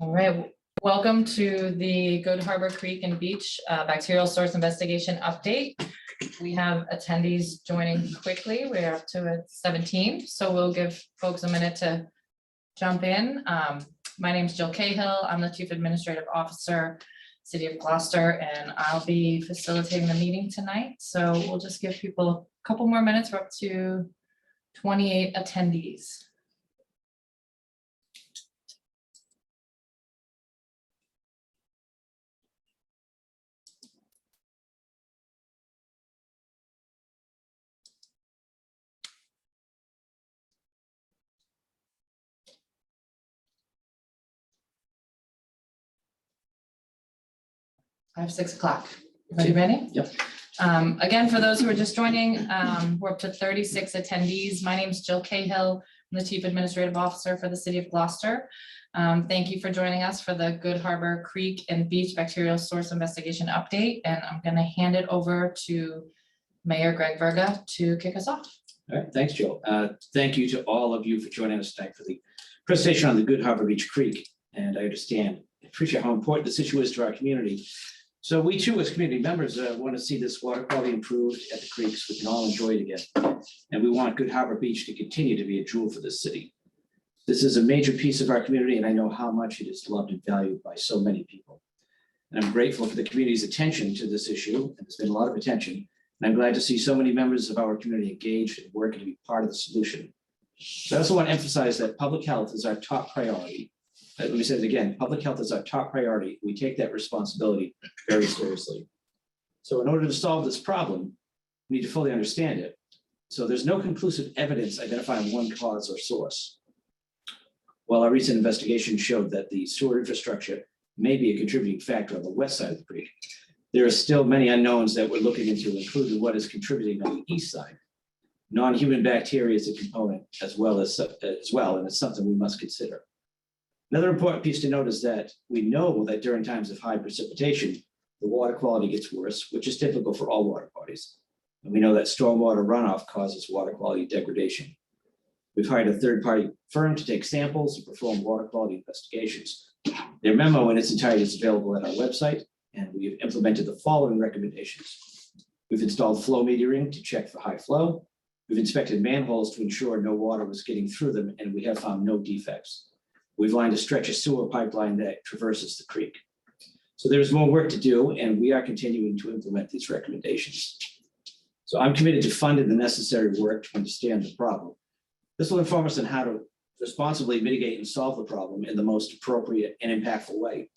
All right, welcome to the Good Harbor Creek and Beach bacterial source investigation update. We have attendees joining quickly. We're up to 17, so we'll give folks a minute to jump in. My name is Jill Cahill. I'm the Chief Administrative Officer, City of Gloucester, and I'll be facilitating the meeting tonight. So we'll just give people a couple more minutes. We're up to 28 attendees. I have 6 o'clock. Everybody ready? Yep. Again, for those who are just joining, we're up to 36 attendees. My name is Jill Cahill. I'm the Chief Administrative Officer for the City of Gloucester. Thank you for joining us for the Good Harbor Creek and Beach Bacterial Source Investigation Update. And I'm going to hand it over to Mayor Greg Verga to kick us off. All right, thanks, Jill. Thank you to all of you for joining us tonight for the presentation on the Good Harbor Beach Creek. And I appreciate how important this issue is to our community. So we too, as community members, want to see this water quality improved at the creeks. We can all enjoy it again. And we want Good Harbor Beach to continue to be a jewel for this city. This is a major piece of our community, and I know how much it is loved and valued by so many people. And I'm grateful for the community's attention to this issue, and there's been a lot of attention. And I'm glad to see so many members of our community engaged and working to be part of the solution. So I also want to emphasize that public health is our top priority. Let me say it again, public health is our top priority. We take that responsibility very seriously. So in order to solve this problem, we need to fully understand it. So there's no conclusive evidence identifying one cause or source. While our recent investigation showed that the sewer infrastructure may be a contributing factor on the west side of the creek, there are still many unknowns that we're looking into, including what is contributing on the east side. Non-human bacteria is a component as well, and it's something we must consider. Another important piece to note is that we know that during times of high precipitation, the water quality gets worse, which is typical for all water bodies. And we know that stormwater runoff causes water quality degradation. We've hired a third-party firm to take samples and perform water quality investigations. Their memo in its entirety is available at our website, and we have implemented the following recommendations. We've installed flow metering to check for high flow. We've inspected manholes to ensure no water was getting through them, and we have found no defects. We've lined a stretch of sewer pipeline that traverses the creek. So there's more work to do, and we are continuing to implement these recommendations. So I'm committed to funding the necessary work to understand the problem. This will inform us on how to responsibly mitigate and solve the problem in the most appropriate and impactful way.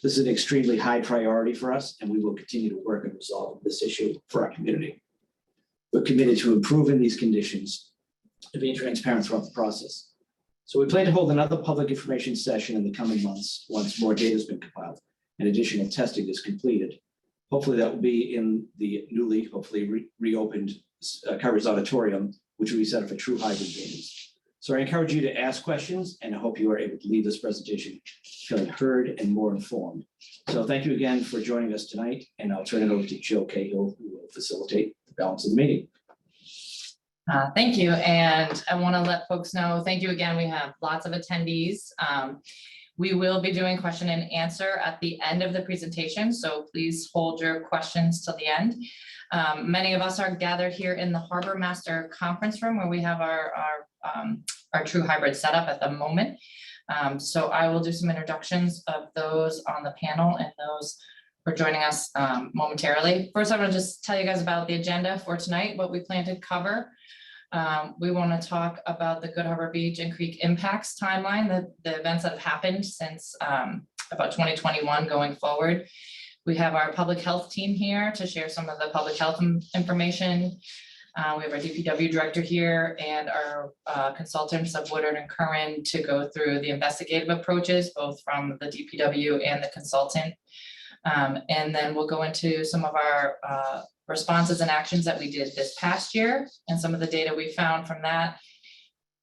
This is an extremely high priority for us, and we will continue to work on resolving this issue for our community. We're committed to improving these conditions and being transparent throughout the process. So we plan to hold another public information session in the coming months once more data has been compiled and additional testing is completed. Hopefully that will be in the newly, hopefully reopened Covers Auditorium, which will be set up for true hybrid meetings. So I encourage you to ask questions, and I hope you are able to leave this presentation feeling heard and more informed. So thank you again for joining us tonight, and I'll turn it over to Jill Cahill, who will facilitate the balance of the meeting. Thank you. And I want to let folks know, thank you again. We have lots of attendees. We will be doing question and answer at the end of the presentation, so please hold your questions till the end. Many of us are gathered here in the Harbor Master Conference Room where we have our true hybrid setup at the moment. So I will do some introductions of those on the panel and those for joining us momentarily. First, I'm going to just tell you guys about the agenda for tonight, what we plan to cover. We want to talk about the Good Harbor Beach and Creek impacts timeline, the events that have happened since about 2021 going forward. We have our public health team here to share some of the public health information. We have our DPW director here and our consultants of Woodard and Curran to go through the investigative approaches, both from the DPW and the consultant. And then we'll go into some of our responses and actions that we did this past year and some of the data we found from that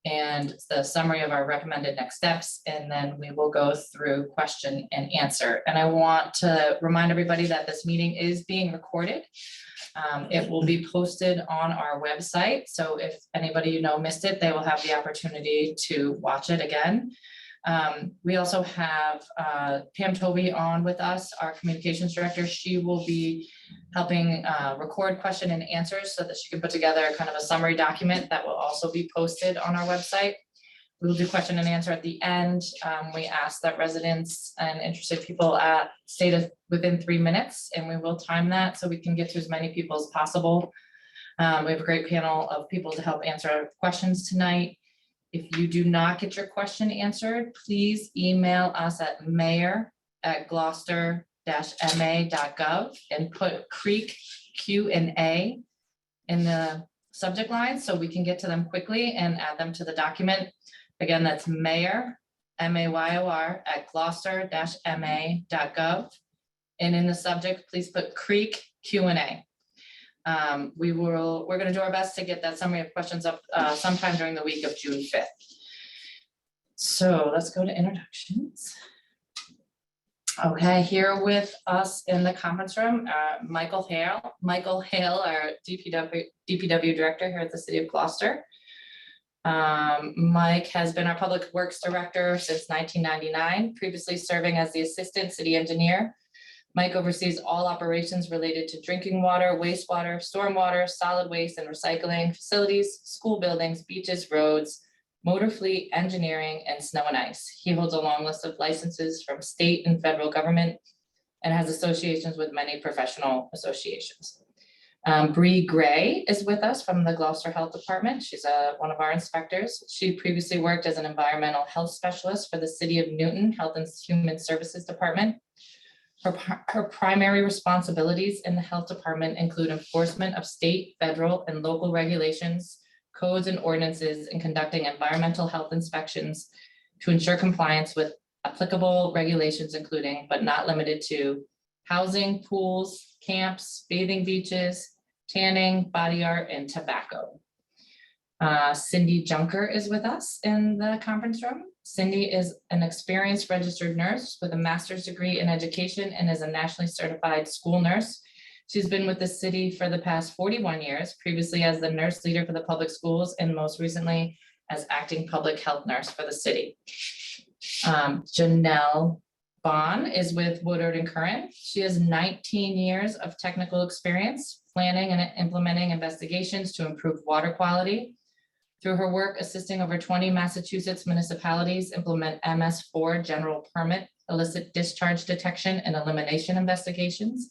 and the summary of our recommended next steps. And then we will go through question and answer. And I want to remind everybody that this meeting is being recorded. It will be posted on our website, so if anybody you know missed it, they will have the opportunity to watch it again. We also have Pam Toby on with us, our communications director. She will be helping record question and answers so that she can put together kind of a summary document that will also be posted on our website. We will do question and answer at the end. We ask that residents and interested people stay within 3 minutes, and we will time that so we can get to as many people as possible. We have a great panel of people to help answer questions tonight. If you do not get your question answered, please email us at mayor@gloucester-ma.gov and put Creek Q&A in the subject line so we can get to them quickly and add them to the document. Again, that's mayor, MAYOR, @gloucester-ma.gov. And in the subject, please put Creek Q&A. We're gonna do our best to get that summary of questions up sometime during the week of June 5th. So let's go to introductions. Okay, here with us in the conference room, Michael Hale, our DPW director here at the City of Gloucester. Mike has been our Public Works Director since 1999, previously serving as the Assistant City Engineer. Mike oversees all operations related to drinking water, wastewater, stormwater, solid waste and recycling, facilities, school buildings, beaches, roads, motor fleet, engineering, and snow and ice. He holds a long list of licenses from state and federal government and has associations with many professional associations. Bree Gray is with us from the Gloucester Health Department. She's one of our inspectors. She previously worked as an environmental health specialist for the City of Newton Health and Human Services Department. Her primary responsibilities in the health department include enforcement of state, federal, and local regulations, codes and ordinances, and conducting environmental health inspections to ensure compliance with applicable regulations, including but not limited to housing, pools, camps, bathing beaches, tanning, body art, and tobacco. Cindy Junker is with us in the conference room. Cindy is an experienced registered nurse with a master's degree in education and is a nationally certified school nurse. She's been with the city for the past 41 years, previously as the nurse leader for the public schools and most recently as acting public health nurse for the city. Janelle Bond is with Woodard and Curran. She has 19 years of technical experience planning and implementing investigations to improve water quality. Through her work assisting over 20 Massachusetts municipalities implement MS4 general permit, illicit discharge detection and elimination investigations.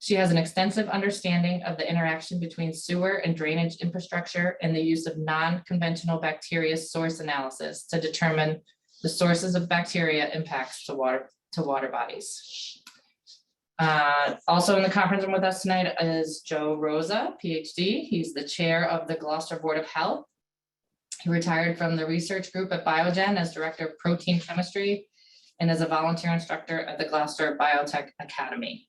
She has an extensive understanding of the interaction between sewer and drainage infrastructure and the use of non-conventional bacteria source analysis to determine the sources of bacteria impacts to water bodies. Also in the conference room with us tonight is Joe Rosa, PhD. He's the chair of the Gloucester Board of Health. He retired from the research group at Biogen as director of protein chemistry and as a volunteer instructor at the Gloucester Biotech Academy.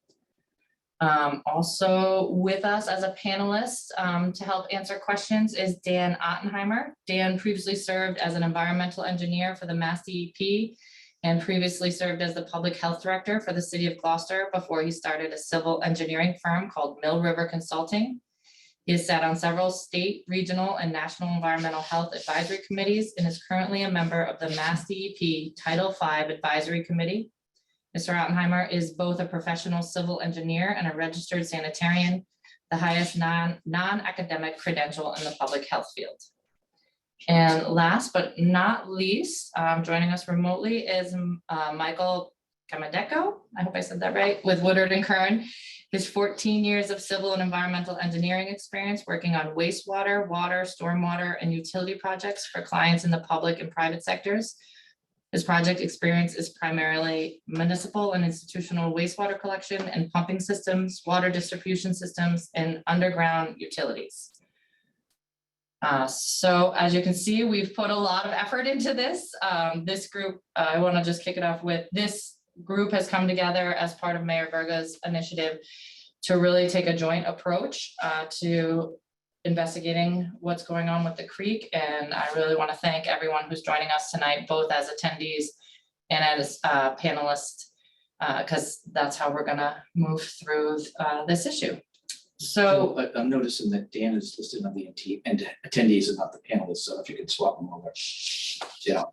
Also with us as a panelist to help answer questions is Dan Ottenheimer. Dan previously served as an environmental engineer for the Mass DEP and previously served as the public health director for the City of Gloucester before he started a civil engineering firm called Mill River Consulting. He has sat on several state, regional, and national environmental health advisory committees and is currently a member of the Mass DEP Title V Advisory Committee. Mr. Ottenheimer is both a professional civil engineer and a registered sanitarian, the highest non-academic credential in the public health field. And last but not least, joining us remotely is Michael Camadecco, I hope I said that right, with Woodard and Curran. His 14 years of civil and environmental engineering experience working on wastewater, water, stormwater, and utility projects for clients in the public and private sectors. His project experience is primarily municipal and institutional wastewater collection and pumping systems, water distribution systems, and underground utilities. So as you can see, we've put a lot of effort into this. This group, I want to just kick it off with, this group has come together as part of Mayor Berga's initiative to really take a joint approach to investigating what's going on with the creek. And I really want to thank everyone who's joining us tonight, both as attendees and as panelists, because that's how we're going to move through this issue. So, I'm noticing that Dan is listed on the and attendees and not the panelists, so if you could swap them over. Yeah.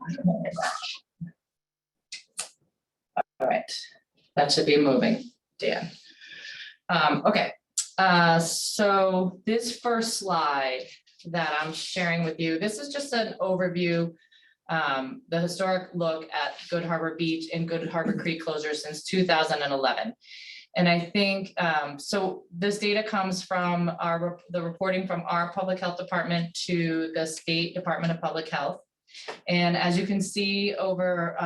all right, that should be moving, Dan. Okay, so this first slide that I'm sharing with you, this is just an overview, the historic look at Good Harbor Beach and Good Harbor Creek closure since 2011. And I think, so this data comes from the reporting from our public health department to the State Department of Public Health. And as you can see over,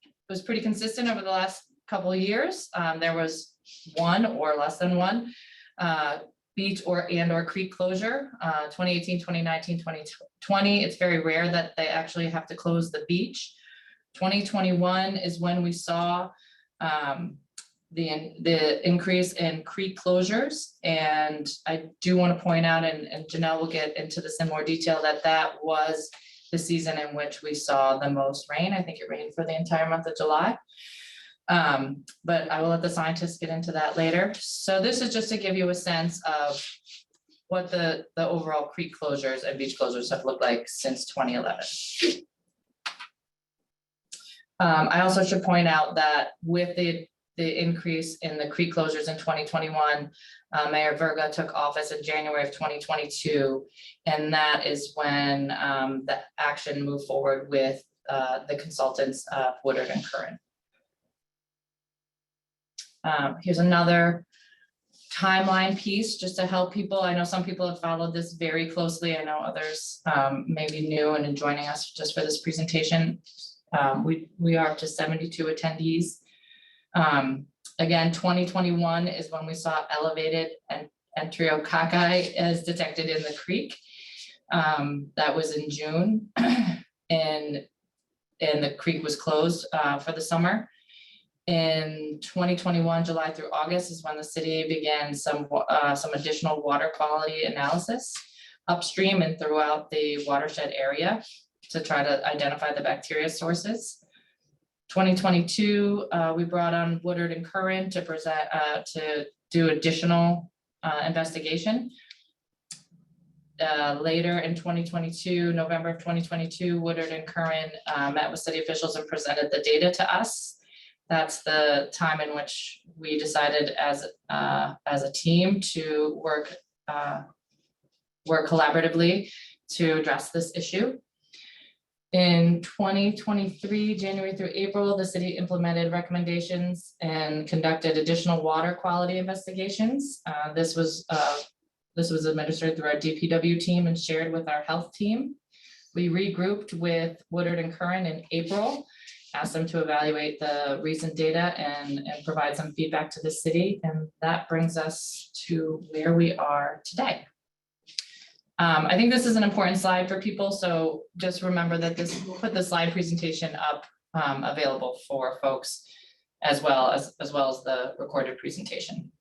it was pretty consistent over the last couple of years. There was one or less than one beach or creek closure, 2018, 2019, 2020. It's very rare that they actually have to close the beach. 2021 is when we saw the increase in creek closures. And I do want to point out, and Janelle will get into this in more detail, that was the season in which we saw the most rain. I think it rained for the entire month of July. But I will let the scientists get into that later. So this is just to give you a sense of what the overall creek closures and beach closures have looked like since 2011. I also should point out that with the increase in the creek closures in 2021, Mayor Verga took office in January of 2022, and that is when the action moved forward with the consultants, Woodard and Curran. Here's another timeline piece just to help people. I know some people have followed this very closely. I know others may be new and joining us just for this presentation. We are up to 72 attendees. Again, 2021 is when we saw elevated enterococci as detected in the creek. That was in June, and the creek was closed for the summer. In 2021, July through August is when the city began some additional water quality analysis upstream and throughout the watershed area to try to identify the bacteria sources. 2022, we brought on Woodard and Curran to present to do additional investigation. Later in 2022, November of 2022, Woodard and Curran met with city officials and presented the data to us. That's the time in which we decided as a team to work collaboratively to address this issue. In 2023, January through April, the city implemented recommendations and conducted additional water quality investigations. This was administered through our DPW team and shared with our health team. We regrouped with Woodard and Curran in April, asked them to evaluate the recent data and provide some feedback to the city. And that brings us to where we are today. I think this is an important slide for people. So just remember that we'll put the slide presentation up available for folks as well as the recorded presentation.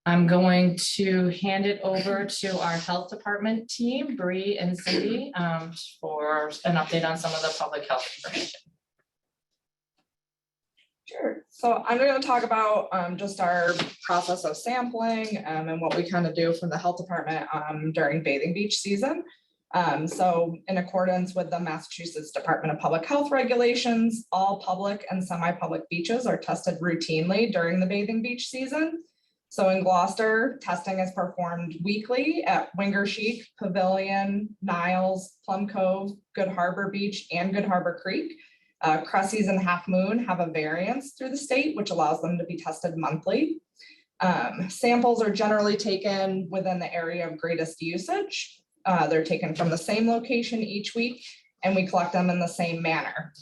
I'm going to hand it over to our health department team, Bree and Cindy, for an update on some of the public health information. Sure. So I'm going to talk about just our process of sampling and what we kind of do from the health department during bathing beach season. So in accordance with the Massachusetts Department of Public Health regulations, all public and semi-public beaches are tested routinely during the bathing beach season. So in Gloucester, testing is performed weekly at Wingersheek, Pavilion, Niles, Plum Cove, Good Harbor Beach, and Good Harbor Creek. Cressy's and Half Moon have a variance through the state, which allows them to be tested monthly. Samples are generally taken within the area of greatest usage. They're taken from the same location each week, and we collect them in the same manner.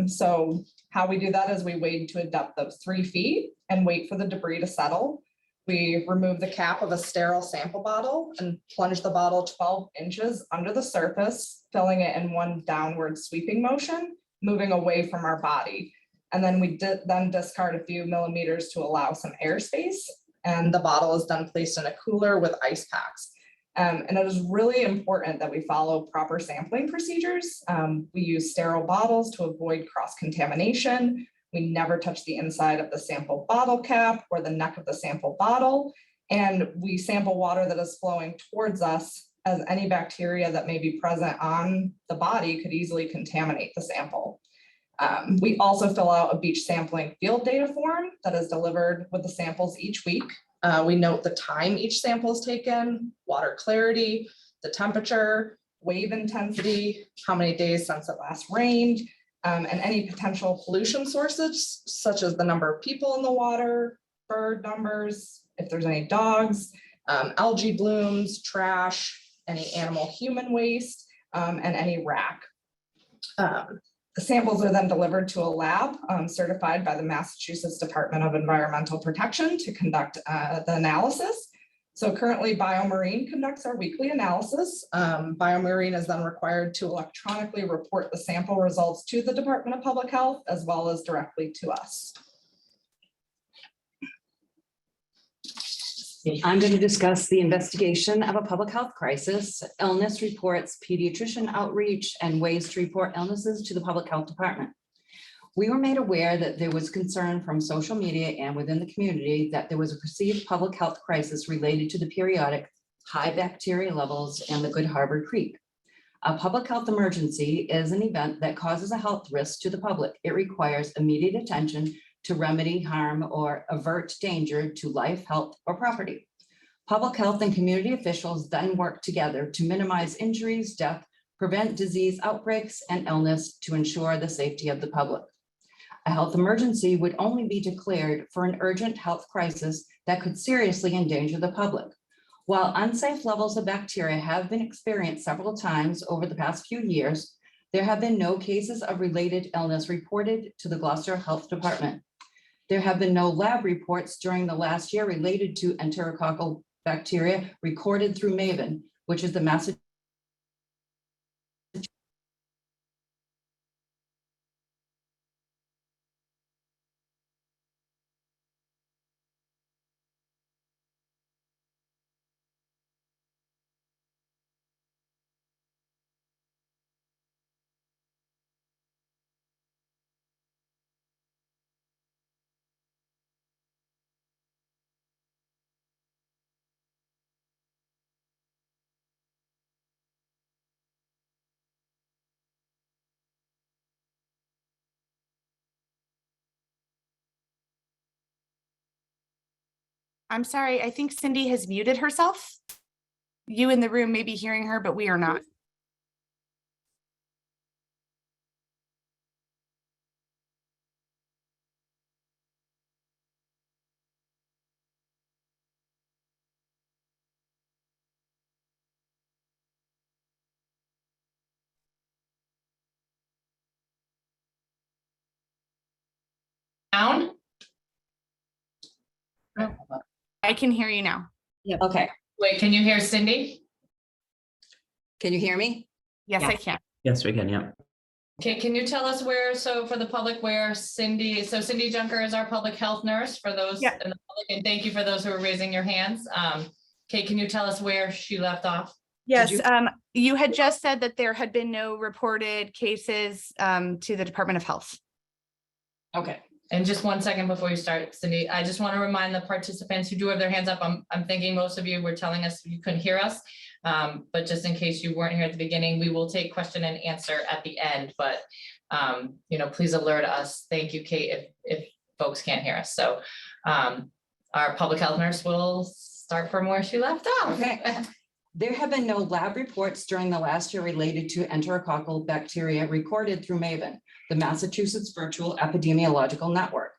So how we do that is we wade to a depth of 3 feet and wait for the debris to settle. We remove the cap of a sterile sample bottle and plunge the bottle 12 inches under the surface, filling it in one downward sweeping motion, moving away from our body. And then we then discard a few millimeters to allow some airspace. And the bottle is then placed in a cooler with ice packs. And it is really important that we follow proper sampling procedures. We use sterile bottles to avoid cross-contamination. We never touch the inside of the sample bottle cap or the neck of the sample bottle. And we sample water that is flowing towards us, as any bacteria that may be present on the body could easily contaminate the sample. We also fill out a beach sampling field data form that is delivered with the samples each week. We note the time each sample is taken, water clarity, the temperature, wave intensity, how many days since it last rained, and any potential pollution sources, such as the number of people in the water, bird numbers, if there's any dogs, algae blooms, trash, any animal human waste, and any rack. The samples are then delivered to a lab certified by the Massachusetts Department of Environmental Protection to conduct the analysis. So currently BioMarine conducts our weekly analysis. BioMarine is then required to electronically report the sample results to the Department of Public Health as well as directly to us. I'm going to discuss the investigation of a public health crisis, illness reports, pediatrician outreach, and ways to report illnesses to the Public Health Department. We were made aware that there was concern from social media and within the community that there was a perceived public health crisis related to the periodic high bacteria levels in the Good Harbor Creek. A public health emergency is an event that causes a health risk to the public. It requires immediate attention to remedy harm or avert danger to life, health, or property. Public health and community officials then work together to minimize injuries, death, prevent disease outbreaks, and illness to ensure the safety of the public. A health emergency would only be declared for an urgent health crisis that could seriously endanger the public. While unsafe levels of bacteria have been experienced several times over the past few years, there have been no cases of related illness reported to the Gloucester Health Department. There have been no lab reports during the last year related to enterococcal bacteria recorded through MAVEN, which is the Massachusetts. I'm sorry, I think Cindy has muted herself. You in the room may be hearing her, but we are not. Down? I can hear you now. Okay, Wait, can you hear Cindy? can you hear me? Yes, I can. Yes, we can, yeah. Okay, can you tell us where, so for the public, where Cindy Junker is our public health nurse for those Yeah. in the public, and thank you for those who are raising your hands. Okay, can you tell us where she left off? Yes, you- you had just said that there had been no reported cases to the Department of Health. Okay. And just 1 second before you start, Cindy, I just want to remind the participants who do have their hands up, I'm thinking most of you were telling us you couldn't hear us. But just in case you weren't here at the beginning, we will take question and answer at the end, but please alert us. Thank you, Kate, if folks can't hear us. So our public health nurse will start from where she left off. Okay. There have been no lab reports during the last year related to enterococcal bacteria recorded through MAVEN, the Massachusetts Virtual Epidemiological Network.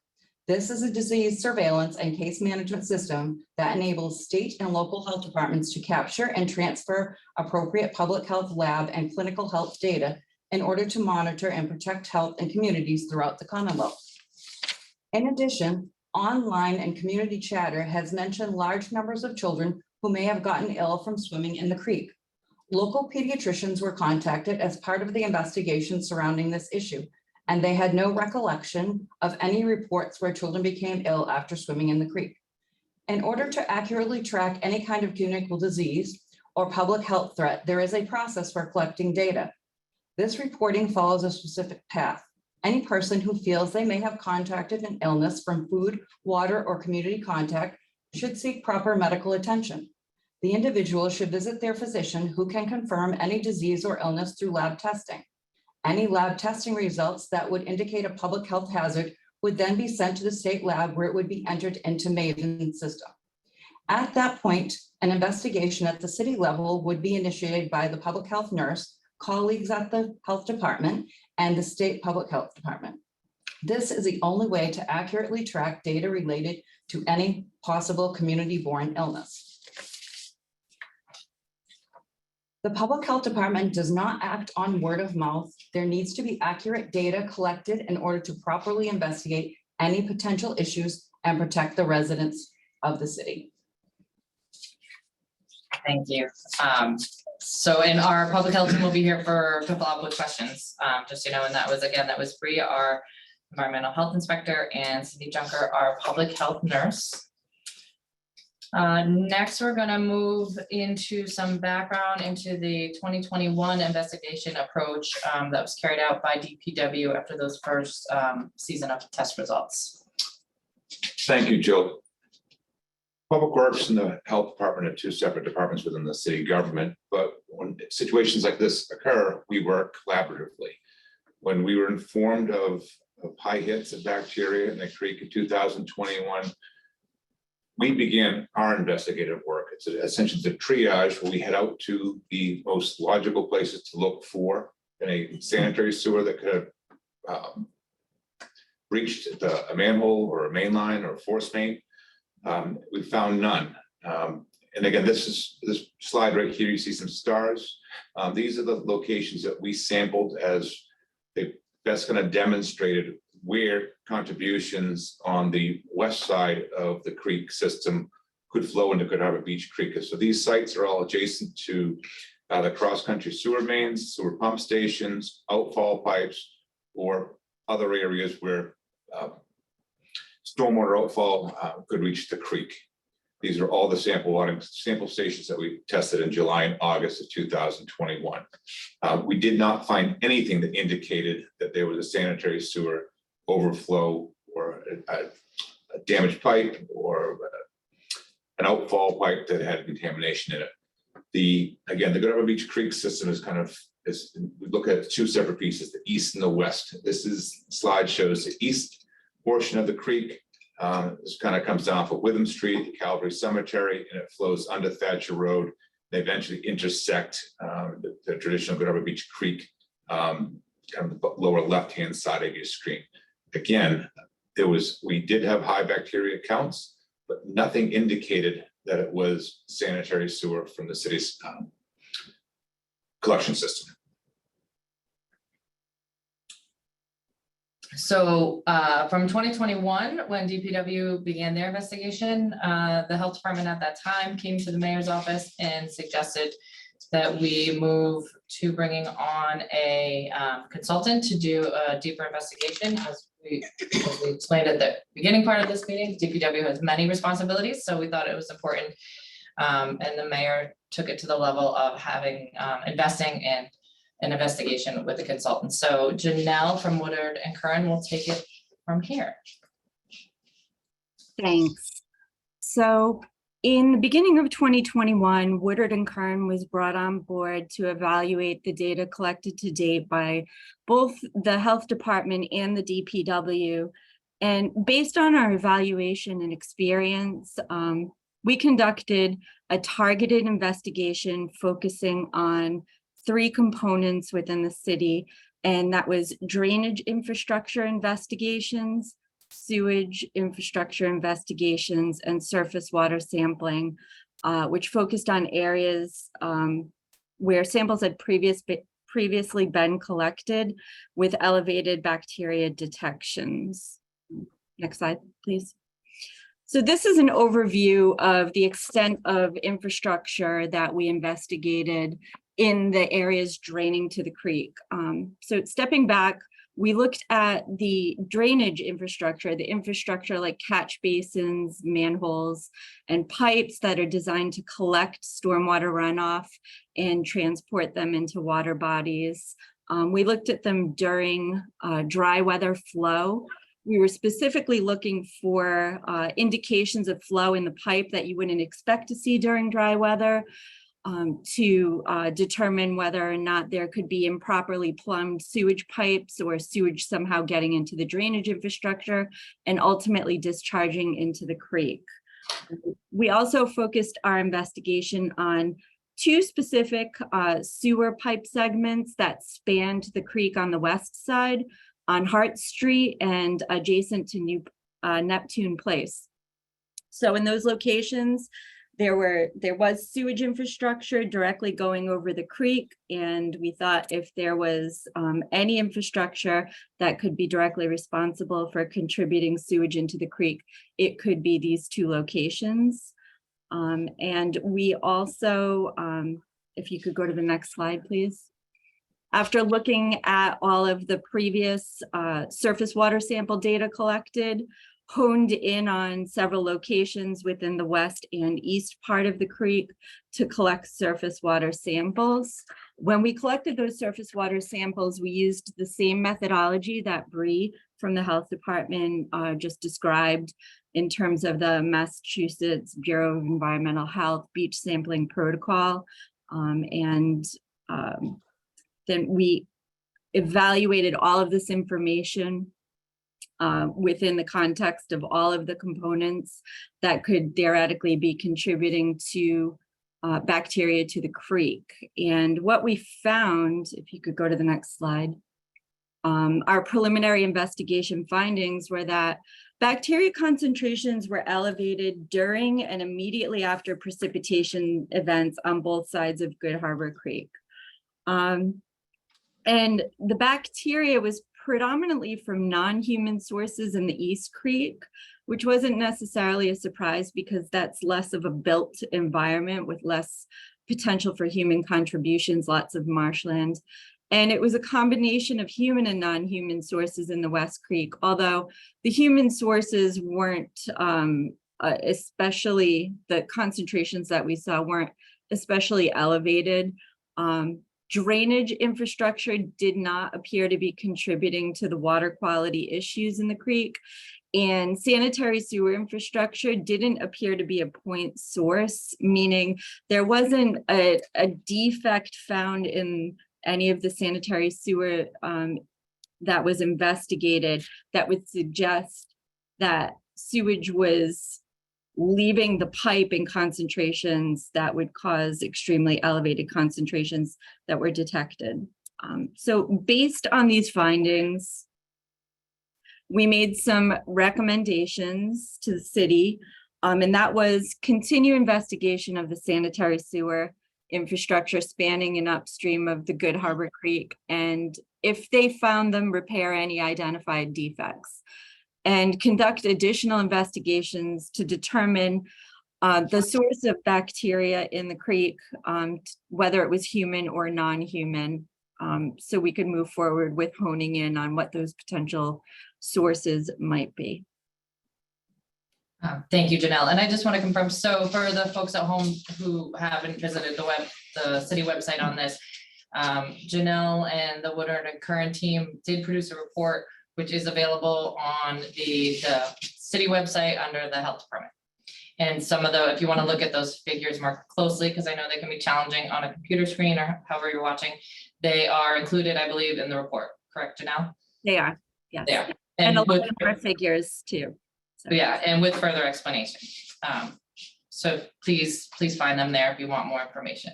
This is a disease surveillance and case management system that enables state and local health departments to capture and transfer appropriate public health lab and clinical health data in order to monitor and protect health and communities throughout the Commonwealth. In addition, online and community chatter has mentioned large numbers of children who may have gotten ill from swimming in the creek. Local pediatricians were contacted as part of the investigation surrounding this issue, and they had no recollection of any reports where children became ill after swimming in the creek. In order to accurately track any kind of communicable disease or public health threat, there is a process for collecting data. This reporting follows a specific path. Any person who feels they may have contracted an illness from food, water, or community contact should seek proper medical attention. The individual should visit their physician, who can confirm any disease or illness through lab testing. Any lab testing results that would indicate a public health hazard would then be sent to the state lab, where it would be entered into Maven's system. At that point, an investigation at the city level would be initiated by the public health nurse, colleagues at the health department, and the state public health department. This is the only way to accurately track data related to any possible community-borne illness. The public health department does not act on word of mouth. There needs to be accurate data collected in order to properly investigate any potential issues and protect the residents of the city. Thank you. So in our public health team will be here to follow up with questions, just, and that was Bree, our environmental health inspector, and Cindy Junker, our public health nurse. Next, we're gonna move into some background into the 2021 investigation approach that was carried out by DPW after those first season of test results. Thank you, Jill. Public Works and the Health Department are two separate departments within the city government, but when situations like this occur, we work collaboratively. When we were informed of high hits of bacteria in the creek in 2021, we began our investigative work. It's essentially the triage where we head out to the most logical places to look for in a sanitary sewer that could have breached a manhole or a main line or a force main. We found none. And again, this slide right here, you see some stars. These are the locations that we sampled as they best kind of demonstrated where contributions on the west side of the creek system could flow into Good Harbor Beach Creek. So these sites are all adjacent to the cross-country sewer mains, sewer pump stations, outfall pipes, or other areas where stormwater outfall could reach the creek. These are all the sample stations that we tested in July and August of 2021. We did not find anything that indicated that there was a sanitary sewer overflow or a damaged pipe or an outfall pipe that had contamination in it. Again, the Good Harbor Beach Creek system we look at two separate pieces, the east and the west. This slide shows the east portion of the creek. This kind of comes down for Witham Street, the Calvary Cemetery, and it flows under Thatcher Road. They eventually intersect the traditional Good Harbor Beach Creek, kind of the lower left-hand side of your screen. Again, we did have high bacteria counts, but nothing indicated that it was sanitary sewer from the city's collection system. So from 2021, when DPW began their investigation, the health department at that time came to the mayor's office and suggested that we move to bringing on a consultant to do a deeper investigation. As we explained at the beginning part of this meeting, DPW has many responsibilities, so we thought it was important. And the mayor took it to the level of having investing in an investigation with a consultant. So Janelle from Woodard and Curran will take it from here. Thanks. So in the beginning of 2021, Woodard and Curran was brought on board to evaluate the data collected to date by both the health department and the DPW. And based on our evaluation and experience, we conducted a targeted investigation focusing on 3 components within the city, and that was drainage infrastructure investigations, sewage infrastructure investigations, and surface water sampling, which focused on areas where samples had previously been collected with elevated bacteria detections. Next slide, please. So this is an overview of the extent of infrastructure that we investigated in the areas draining to the creek. So stepping back, we looked at the drainage infrastructure, the infrastructure like catch basins, manholes, and pipes that are designed to collect stormwater runoff and transport them into water bodies. We looked at them during dry weather flow. We were specifically looking for indications of flow in the pipe that you wouldn't expect to see during dry weather, to determine whether or not there could be improperly plumbed sewage pipes or sewage somehow getting into the drainage infrastructure and ultimately discharging into the creek. We also focused our investigation on two specific sewer pipe segments that spanned the creek on the west side on Hart Street and adjacent to New Neptune Place. So in those locations, there was sewage infrastructure directly going over the creek, and we thought if there was any infrastructure that could be directly responsible for contributing sewage into the creek, it could be these two locations. And we also, if you could go to the next slide, please. After looking at all of the previous surface water sample data collected, honed in on several locations within the west and east part of the creek to collect surface water samples. When we collected those surface water samples, we used the same methodology that Bree from the Health Department just described in terms of the Massachusetts Bureau of Environmental Health beach sampling protocol. Then we evaluated all of this information within the context of all of the components that could theoretically be contributing to bacteria to the creek. And what we found, if you could go to the next slide, our preliminary investigation findings were that bacteria concentrations were elevated during and immediately after precipitation events on both sides of Good Harbor Creek. And the bacteria was predominantly from non-human sources in the East Creek, which wasn't necessarily a surprise because that's less of a built environment with less potential for human contributions, lots of marshland. And it was a combination of human and non-human sources in the West Creek, although the human sources weren't, especially the concentrations that we saw weren't especially elevated. Drainage infrastructure did not appear to be contributing to the water quality issues in the creek, and sanitary sewer infrastructure didn't appear to be a point source, meaning there wasn't a defect found in any of the sanitary sewer that was investigated that would suggest that sewage was leaving the pipe in concentrations that would cause extremely elevated concentrations that were detected. So based on these findings, we made some recommendations to the city, and that was continue investigation of the sanitary sewer infrastructure spanning and upstream of the Good Harbor Creek, and if they found them, repair any identified defects, and conduct additional investigations to determine the source of bacteria in the creek, whether it was human or non-human, so we could move forward with honing in on what those potential sources might be. Thank you, Janelle. And I just want to confirm, so for the folks at home who haven't visited the city website on this, Janelle and the Woodard and Curran team did produce a report which is available on the city website under the health department. And some of the, if you want to look at those figures more closely, because I know they can be challenging on a computer screen or however you're watching, they are included, I believe, in the report. Correct, Janelle? They are, yes. They are. And a lot with, of our figures too. So. yeah, and with further explanation. So please find them there if you want more information.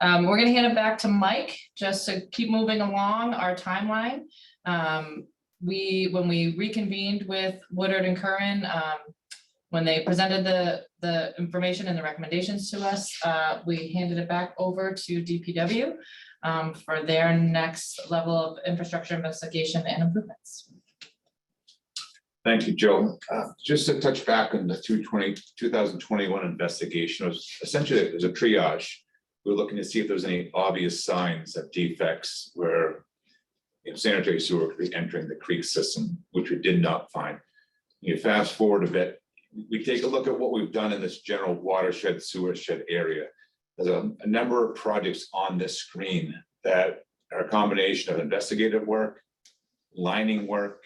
We're gonna hand it back to Mike, just to keep moving along our timeline. When we reconvened with Woodard and Curran, when they presented the information and the recommendations to us, we handed it back over to DPW for their next level of infrastructure investigation and improvements. Thank you, Joe. Just to touch back on the 2021 investigation, it was essentially, it was a triage. We were looking to see if there was any obvious signs of defects where sanitary sewer could be entering the creek system, which we did not find. You fast forward a bit, we take a look at what we've done in this general watershed sewer shed area. There's a number of projects on this screen that are a combination of investigative work, lining work,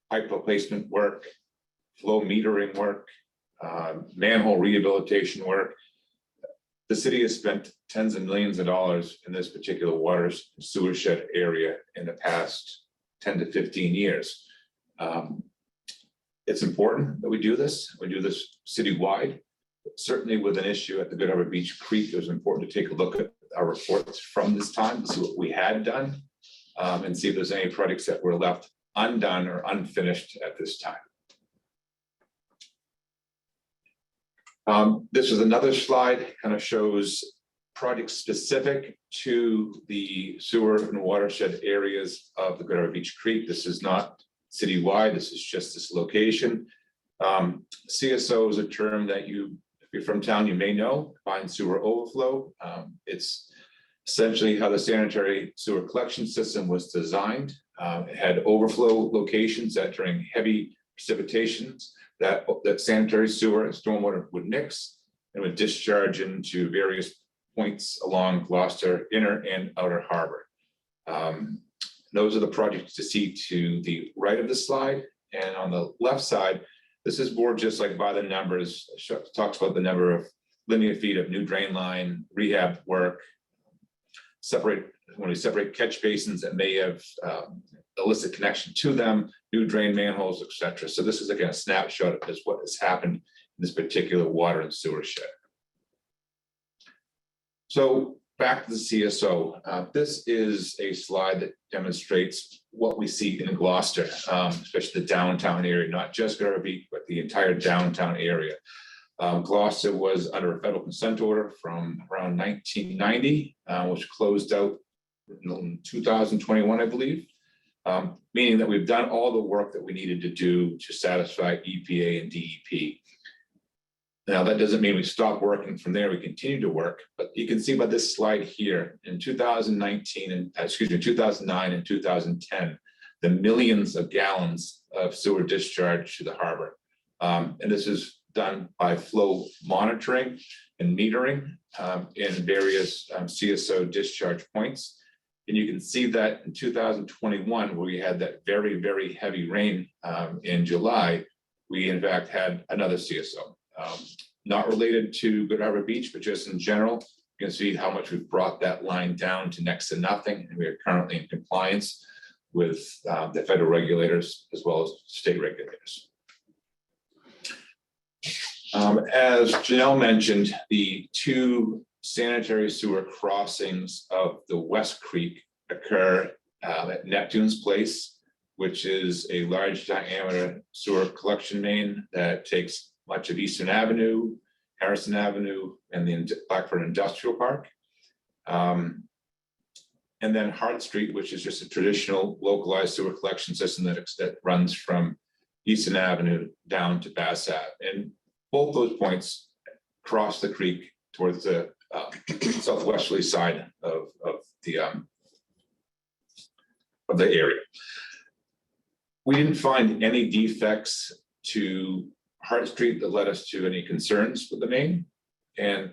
pipe replacement work, flow metering work, manhole rehabilitation work. The city has spent tens of millions of dollars in this particular water sewer shed area in the past 10 to 15 years. It's important that we do this. We do this citywide. Certainly with an issue at the Good Harbor Beach Creek, it was important to take a look at our reports from this time to see what we had done and see if there's any projects that were left undone or unfinished at this time. This is another slide, kind of shows projects specific to the sewer and watershed areas of the Good Harbor Beach Creek. This is not citywide, this is just this location. CSO is a term that you, if you're from town, you may know, combined sewer overflow. It's essentially how the sanitary sewer collection system was designed. It had overflow locations that during heavy precipitations, that sanitary sewer and stormwater would mix and would discharge into various points along Gloucester inner and outer harbor. Those are the projects to see to the right of the slide, and on the left side, this is more just like by the numbers, talks about the number of linear feet of new drain line, rehab work, when we separate catch basins that may have illicit connection to them, new drain manholes, etc. So this is again a snapshot of what has happened in this particular water and sewer shed. So back to the CSO. This is a slide that demonstrates what we see in Gloucester, especially the downtown area, not just Good Harbor Beach, but the entire downtown area. Gloucester was under a federal consent order from around 1990, which closed out in 2021, I believe. Meaning that we've done all the work that we needed to do to satisfy EPA and DEP. Now, that doesn't mean we stop working from there. We continue to work, but you can see by this slide here in 2019 and 2009 and 2010, the millions of gallons of sewer discharge to the harbor. And this is done by flow monitoring and metering in various CSO discharge points. And you can see that in 2021, where we had that very, very heavy rain in July, we in fact had another CSO. Not related to Good Harbor Beach, but just in general, you can see how much we've brought that line down to next to nothing. And we are currently in compliance with the federal regulators as well as state regulators. As Janelle mentioned, the two sanitary sewer crossings of the West Creek occur at Neptune's Place, which is a large diameter sewer collection main that takes much of Eastern Avenue, Harrison Avenue, and the Blackford Industrial Park. And then Hart Street, which is just a traditional localized sewer collection system that runs from Eastern Avenue down to Bass Ave. And both those points cross the creek towards the southwesterly side of the area. We didn't find any defects to Hart Street that led us to any concerns with the main. And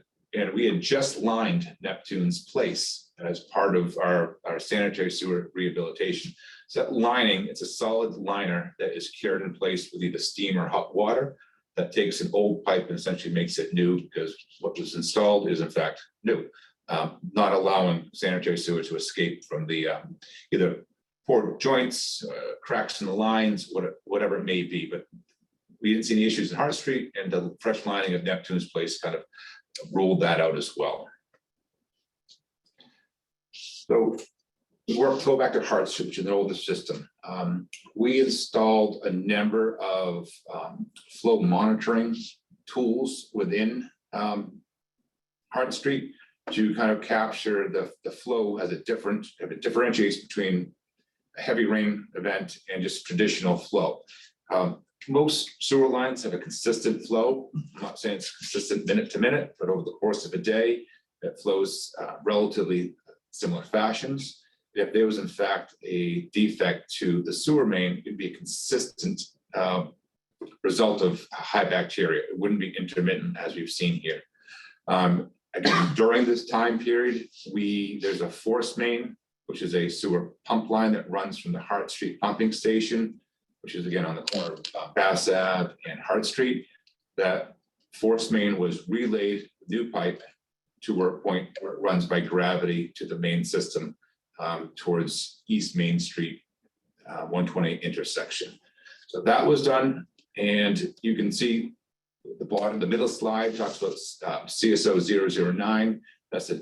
we had just lined Neptune's Place as part of our sanitary sewer rehabilitation. So that lining, it's a solid liner that is cured in place with either steam or hot water that takes an old pipe and essentially makes it new, because what was installed is in fact new, not allowing sanitary sewer to escape from the either poor joints, cracks in the lines, whatever it may be. But we didn't see any issues in Hart Street, and the fresh lining of Neptune's Place kind of ruled that out as well. So go back to Hart Street, which is an older system. We installed a number of flow monitoring tools within Hart Street to kind of capture the flow as it differentiates between a heavy rain event and just traditional flow. Most sewer lines have a consistent flow. I'm not saying it's consistent minute to minute, but over the course of a day, it flows relatively similar fashions. If there was in fact a defect to the sewer main, it'd be a consistent result of high bacteria. It wouldn't be intermittent as we've seen here. Again, during this time period, there's a force main which is a sewer pump line that runs from the Hart Street pumping station, which is again on the corner of Bass Ave and Hart Street. That force main was relayed, new pipe, to a point where it runs by gravity to the main system towards East Main Street, 120 intersection. So that was done, and you can see the bottom, the middle slide talks about CSO 009. That's the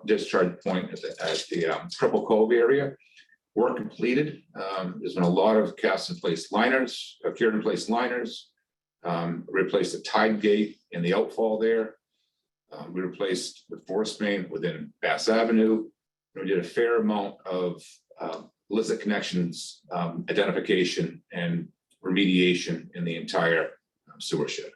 discharge point at the Triple Cove area. Work completed. There's been a lot of cast in place liners, cured in place liners. Replaced the tide gate in the outfall there. We replaced the force main within Bass Avenue. We did a fair amount of illicit connections identification and remediation in the entire sewer shed.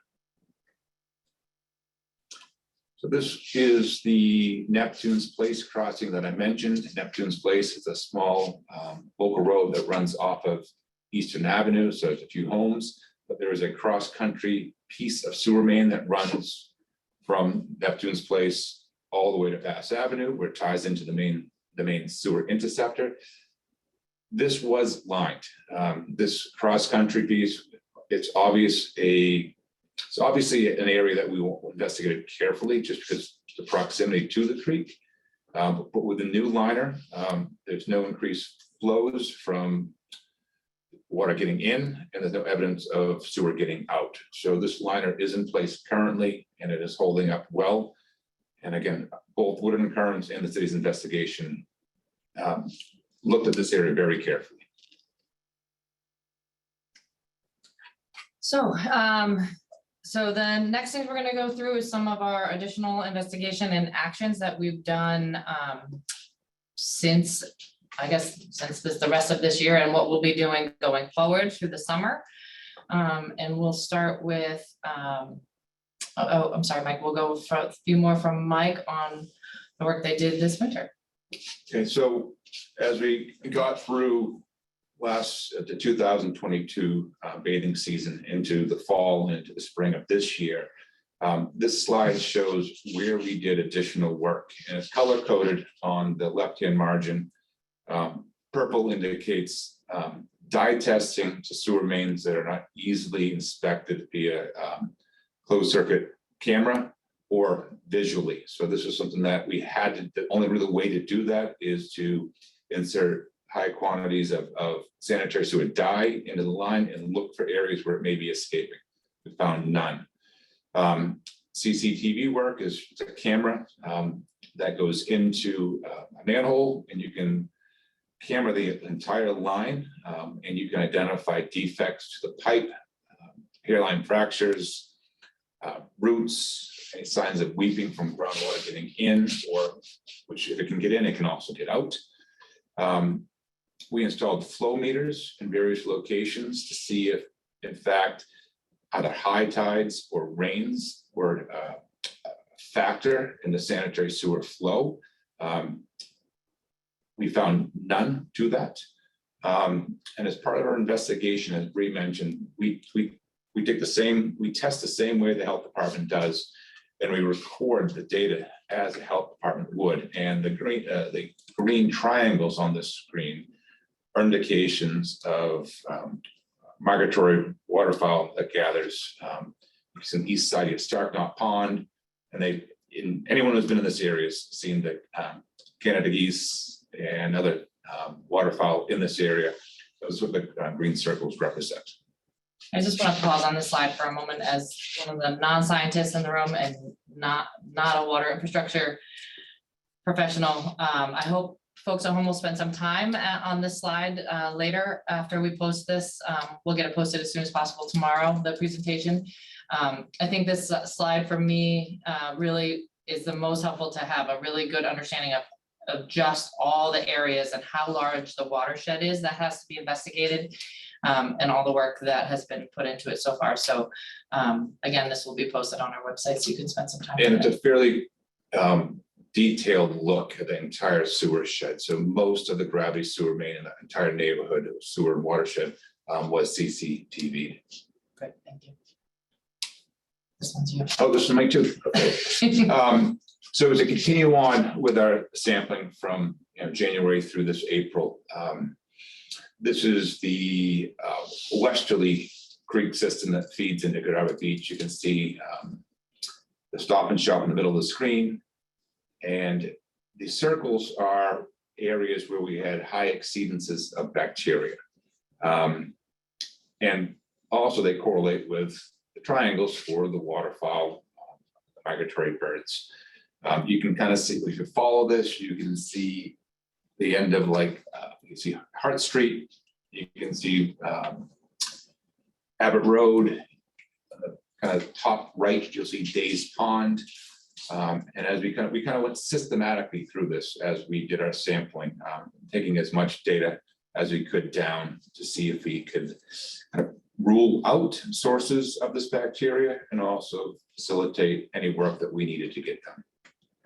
So this is the Neptune's Place crossing that I mentioned. Neptune's Place is a small local road that runs off of Eastern Avenue, so it's a few homes, but there is a cross-country piece of sewer main that runs from Neptune's Place all the way to Bass Avenue, where it ties into the main sewer interceptor. This was lined. This cross-country piece, it's obviously an area that we will investigate carefully just because the proximity to the creek. But with the new liner, there's no increased flows from water getting in, and there's no evidence of sewer getting out. So this liner is in place currently, and it is holding up well. And again, both Woodard and Kearns and the city's investigation looked at this area very carefully. So the next thing we're gonna go through is some of our additional investigation and actions that we've done since the rest of this year, and what we'll be doing going forward through the summer. And we'll start with, I'm sorry, Mike, we'll go for a few more from Mike on the work they did this winter. Okay, so as we got through the 2022 bathing season into the fall and into the spring of this year, this slide shows where we did additional work, and it's color coded on the left-hand margin. Purple indicates dye testing to sewer mains that are not easily inspected via closed circuit camera or visually. So this is something that we had to, the only real way to do that is to insert high quantities of sanitary sewer dye into the line and look for areas where it may be escaping. We found none. CCTV work is a camera that goes into a manhole, and you can camera the entire line, and you can identify defects to the pipe, hairline fractures, roots, any signs of weeping from groundwater getting in, or which if it can get in, it can also get out. We installed flow meters in various locations to see if, in fact, either high tides or rains were a factor in the sanitary sewer flow. We found none to that. And as part of our investigation, as Bree mentioned, we test the same way the health department does, and we record the data as the health department would. And the green triangles on this screen are indications of migratory waterfowl that gathers. It's in the east side of Starknot Pond, and anyone who's been in this area has seen the Canada geese and other waterfowl in this area. Those are what the green circles represent. I just want to pause on this slide for a moment as one of the non-scientists in the room and not a water infrastructure professional. I hope folks at home will spend some time on this slide later after we post this. We'll get it posted as soon as possible tomorrow, the presentation. I think this slide for me really is the most helpful to have a really good understanding of just all the areas and how large the watershed is that has to be investigated, and all the work that has been put into it so far. So again, this will be posted on our website, so you can spend some time. And it's a fairly detailed look at the entire sewer shed. So most of the gravity sewer main in the entire neighborhood of sewer and watershed was CCTV. Great, thank you. This one's you. Oh, this is mine too. Okay. So to continue on with our sampling from January through this April, this is the westerly creek system that feeds into Good Harbor Beach. You can see the Stop and Shop in the middle of the screen. And the circles are areas where we had high exceedances of bacteria. And also they correlate with the triangles for the waterfowl, migratory birds. You can kind of see, if you follow this, you can see the end of you can see Hart Street, you can see Abbott Road, kind of top right, you'll see Days Pond. And as we kind of went systematically through this as we did our sampling, taking as much data as we could down to see if we could kind of rule out sources of this bacteria and also facilitate any work that we needed to get done.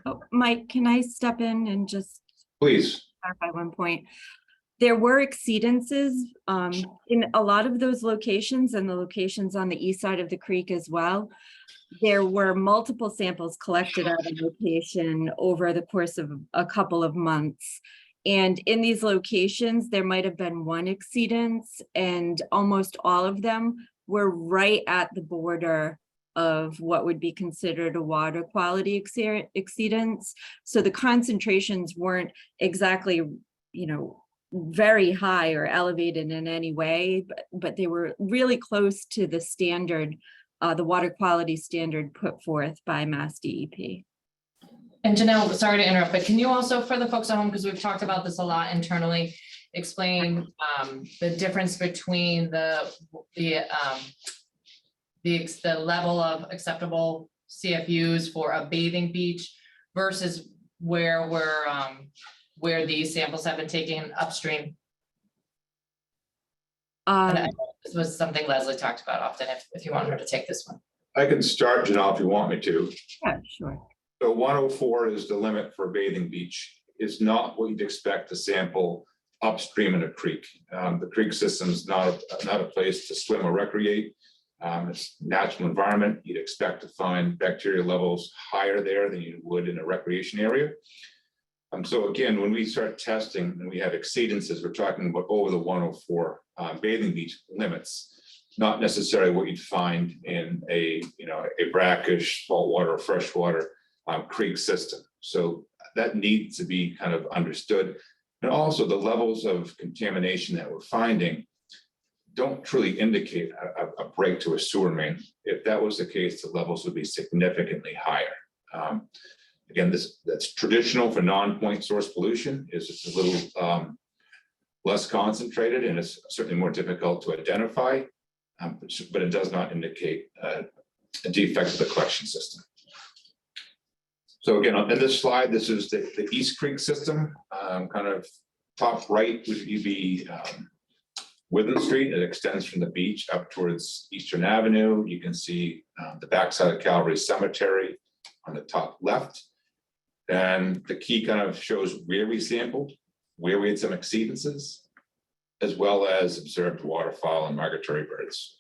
Oh, Mike, can I step in and just Please. clarify one point? There were exceedances in a lot of those locations and the locations on the east side of the creek as well. There were multiple samples collected at a location over the course of a couple of months. And in these locations, there might have been one exceedance, and almost all of them were right at the border of what would be considered a water quality exceedance. So the concentrations weren't exactly, very high or elevated in any way, but they were really close to the standard, the water quality standard put forth by Mass DEP. And Janelle, sorry to interrupt, but can you also, for the folks at home, because we've talked about this a lot internally, explain the difference between the level of acceptable CFUs for a bathing beach versus where these samples have been taken upstream? And this was something Leslie talked about often, if you want her to take this one. I can start, Janelle, if you want me to. Yeah, sure. So 104 is the limit for a bathing beach. It's not what you'd expect to sample upstream in a creek. The creek system is not a place to swim or recreate. It's natural environment. You'd expect to find bacteria levels higher there than you would in a recreation area. So again, when we start testing and we have exceedances, we're talking about over the 104 bathing beach limits, not necessarily what you'd find in a brackish, saltwater, or freshwater creek system. So that needs to be kind of understood. And also the levels of contamination that we're finding don't truly indicate a break to a sewer main. If that was the case, the levels would be significantly higher. Again, that's traditional for non-point source pollution, is it's a little less concentrated and it's certainly more difficult to identify, but it does not indicate a defect of the collection system. So again, on this slide, this is the East Creek system, kind of top right would be Witham Street. It extends from the beach up towards Eastern Avenue. You can see the backside of Calvary Cemetery on the top left. And the key kind of shows where we sampled, where we had some exceedances, as well as observed waterfowl and migratory birds.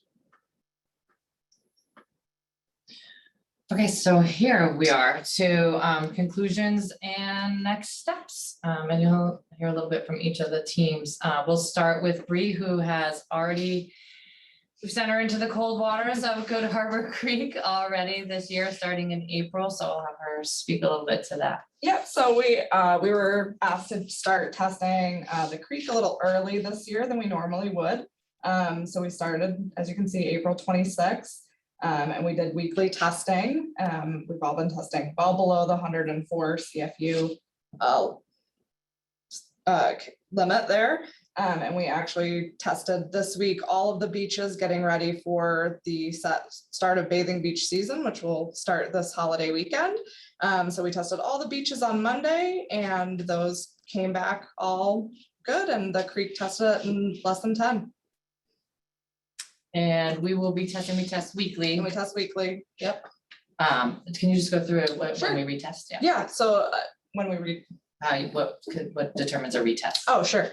Okay, so here we are to conclusions and next steps. And you'll hear a little bit from each of the teams. We'll start with Bree, who has already, we've sent her into the cold waters of Good Harbor Creek already this year, starting in April. So I'll have her speak a little bit to that. Yeah, so we were asked to start testing the creek a little early this year than we normally would. So we started, as you can see, April 26th. And we did weekly testing. We've all been testing well below the 104 CFU limit there. And we actually tested this week all of the beaches, getting ready for the start of bathing beach season, which will start this holiday weekend. So we tested all the beaches on Monday and those came back all good, and the creek tested it in less than 10. And we will be testing, we test weekly. And we test weekly. Yep. Can you just go through it when Sure. we retest? Yeah, so when we what determines a retest? Oh, sure.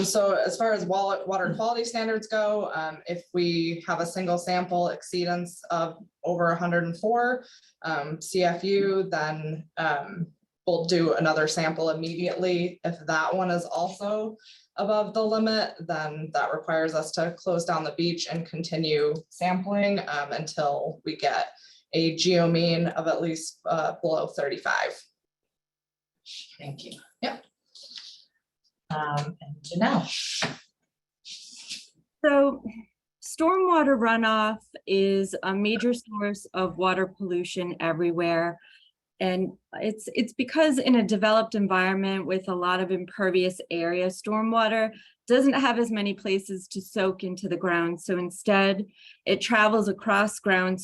So as far as water quality standards go, if we have a single sample exceedance of over 104 CFU, then we'll do another sample immediately. If that one is also above the limit, then that requires us to close down the beach and continue sampling until we get a geomean of at least below 35. Thank you. Yep. And Janelle. So stormwater runoff is a major source of water pollution everywhere. And it's because in a developed environment with a lot of impervious area, stormwater doesn't have as many places to soak into the ground. So instead, it travels across ground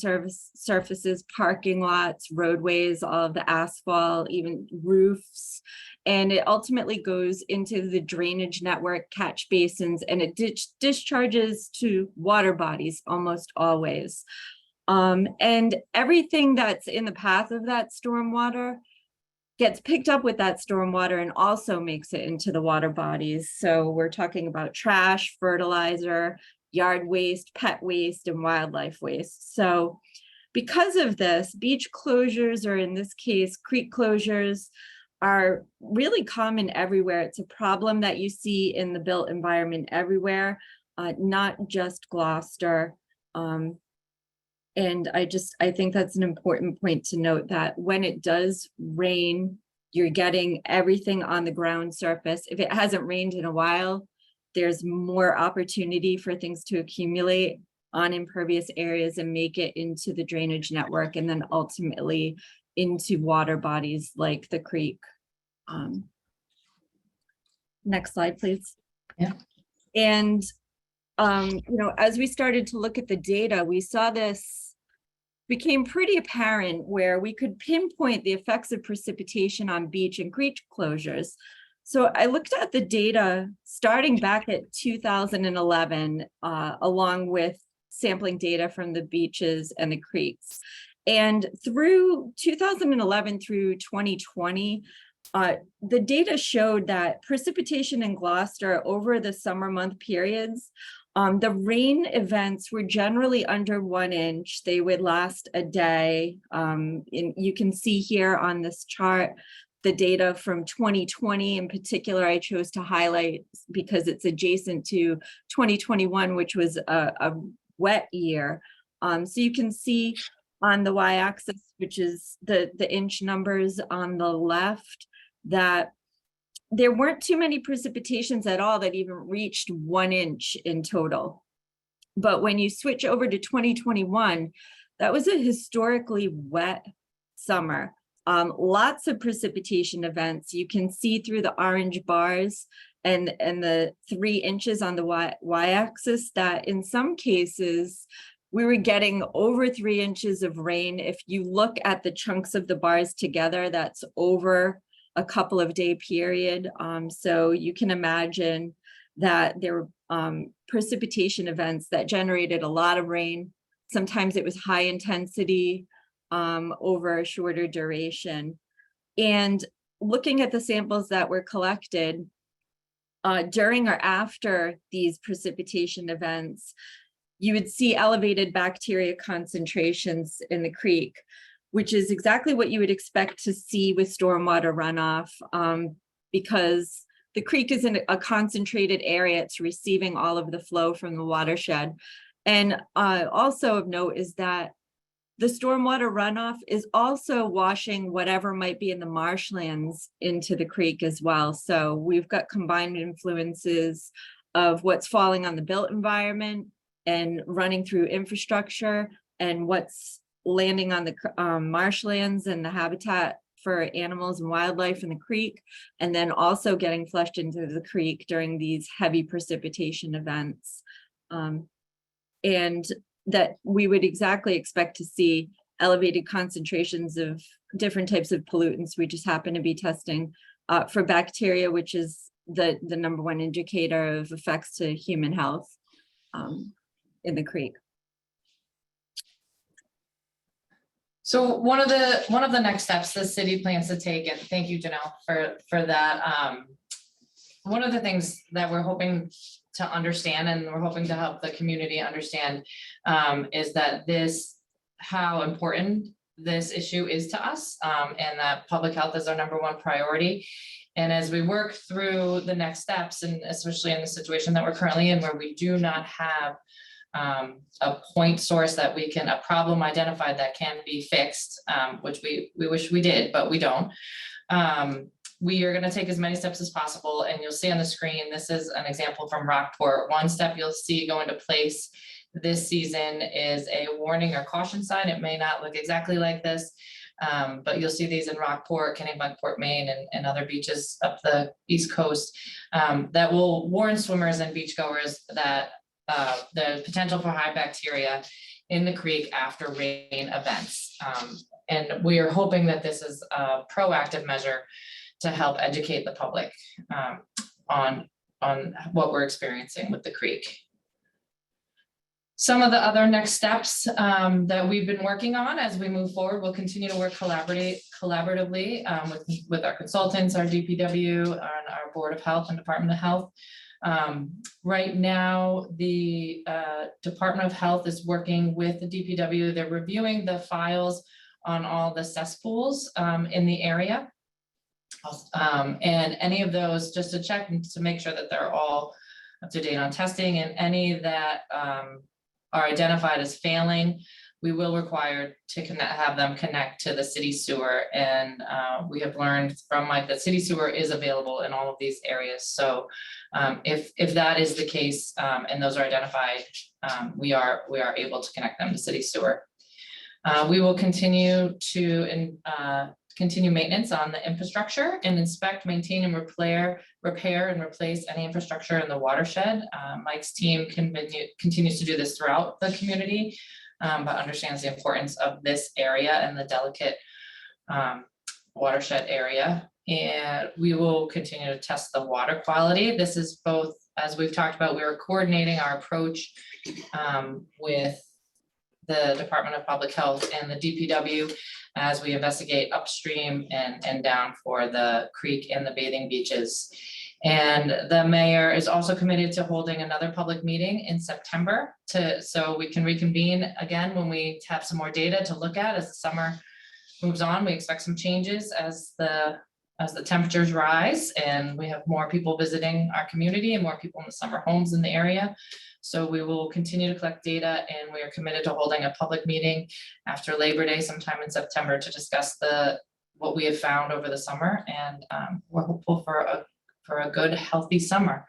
surfaces, parking lots, roadways, all of the asphalt, even roofs. And it ultimately goes into the drainage network, catch basins, and it discharges to water bodies almost always. And everything that's in the path of that stormwater gets picked up with that stormwater and also makes it into the water bodies. So we're talking about trash, fertilizer, yard waste, pet waste, and wildlife waste. So because of this, beach closures, or in this case, creek closures, are really common everywhere. It's a problem that you see in the built environment everywhere, not just Gloucester. And I think that's an important point to note, that when it does rain, you're getting everything on the ground surface. If it hasn't rained in a while, there's more opportunity for things to accumulate on impervious areas and make it into the drainage network, and then ultimately into water bodies like the creek. Next slide, please. Yeah. And as we started to look at the data, we saw this became pretty apparent, where we could pinpoint the effects of precipitation on beach and creek closures. So I looked at the data starting back at 2011, along with sampling data from the beaches and the creeks. And through 2011 through 2020, the data showed that precipitation in Gloucester over the summer month periods, the rain events were generally under 1 inch. They would last a day. And you can see here on this chart, the data from 2020 in particular, I chose to highlight because it's adjacent to 2021, which was a wet year. So you can see on the y-axis, which is the inch numbers on the left, that there weren't too many precipitations at all that even reached 1 inch in total. But when you switch over to 2021, that was a historically wet summer. Lots of precipitation events. You can see through the orange bars and the 3 inches on the y-axis that in some cases, we were getting over 3 inches of rain. If you look at the chunks of the bars together, that's over a couple of day period. So you can imagine that there were precipitation events that generated a lot of rain. Sometimes it was high intensity over a shorter duration. And looking at the samples that were collected during or after these precipitation events, you would see elevated bacteria concentrations in the creek, which is exactly what you would expect to see with stormwater runoff, because the creek is in a concentrated area. It's receiving all of the flow from the watershed. And also of note is that the stormwater runoff is also washing whatever might be in the marshlands into the creek as well. So we've got combined influences of what's falling on the built environment and running through infrastructure, and what's landing on the marshlands and the habitat for animals and wildlife in the creek, and then also getting flushed into the creek during these heavy precipitation events. And that we would exactly expect to see elevated concentrations of different types of pollutants. We just happen to be testing for bacteria, which is the number one indicator of effects to human health in the creek. So one of the next steps the city plans to take, and thank you, Janelle, for that. One of the things that we're hoping to understand, and we're hoping to help the community understand, is that how important this issue is to us, and that public health is our #1 priority. And as we work through the next steps, and especially in the situation that we're currently in, where we do not have a point source a problem identified that can be fixed, which we wish we did, but we don't. We are gonna take as many steps as possible, and you'll see on the screen, this is an example from Rockport. One step you'll see go into place this season is a warning or caution sign. It may not look exactly like this, but you'll see these in Rockport, Kennebunkport, Maine, and other beaches up the East Coast, that will warn swimmers and beachgoers that the potential for high bacteria in the creek after rain events. And we are hoping that this is a proactive measure to help educate the public on what we're experiencing with the creek. Some of the other next steps that we've been working on as we move forward, we'll continue to work collaboratively with our consultants, our DPW, and our Board of Health and Department of Health. Right now, the Department of Health is working with the DPW. They're reviewing the files on all the cesspools in the area. And any of those, just to check and to make sure that they're all up to date on testing, and any that are identified as failing, we will require to have them connect to the city sewer. And we have learned from Mike that city sewer is available in all of these areas. So if that is the case, and those are identified, we are able to connect them to city sewer. We will continue to continue maintenance on the infrastructure and inspect, maintain, and repair and replace any infrastructure in the watershed. Mike's team continues to do this throughout the community, but understands the importance of this area and the delicate watershed area. And we will continue to test the water quality. This is both, as we've talked about, we are coordinating our approach with the Department of Public Health and the DPW as we investigate upstream and down for the creek and the bathing beaches. And the mayor is also committed to holding another public meeting in September so we can reconvene again when we have some more data to look at as the summer moves on. We expect some changes as the temperatures rise and we have more people visiting our community and more people in the summer homes in the area. So we will continue to collect data, and we are committed to holding a public meeting after Labor Day sometime in September to discuss what we have found over the summer, and we're hopeful for a good, healthy summer.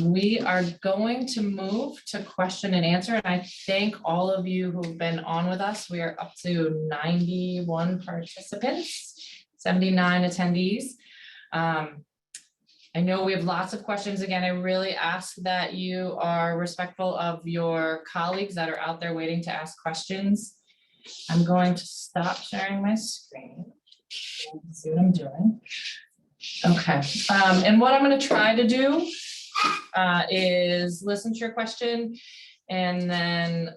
We are going to move to question and answer, and I thank all of you who've been on with us. We are up to 91 participants, 79 attendees. I know we have lots of questions. Again, I really ask that you are respectful of your colleagues that are out there waiting to ask questions. I'm going to stop sharing my screen. See what I'm doing. Okay, and what I'm going to try to do is listen to your question and then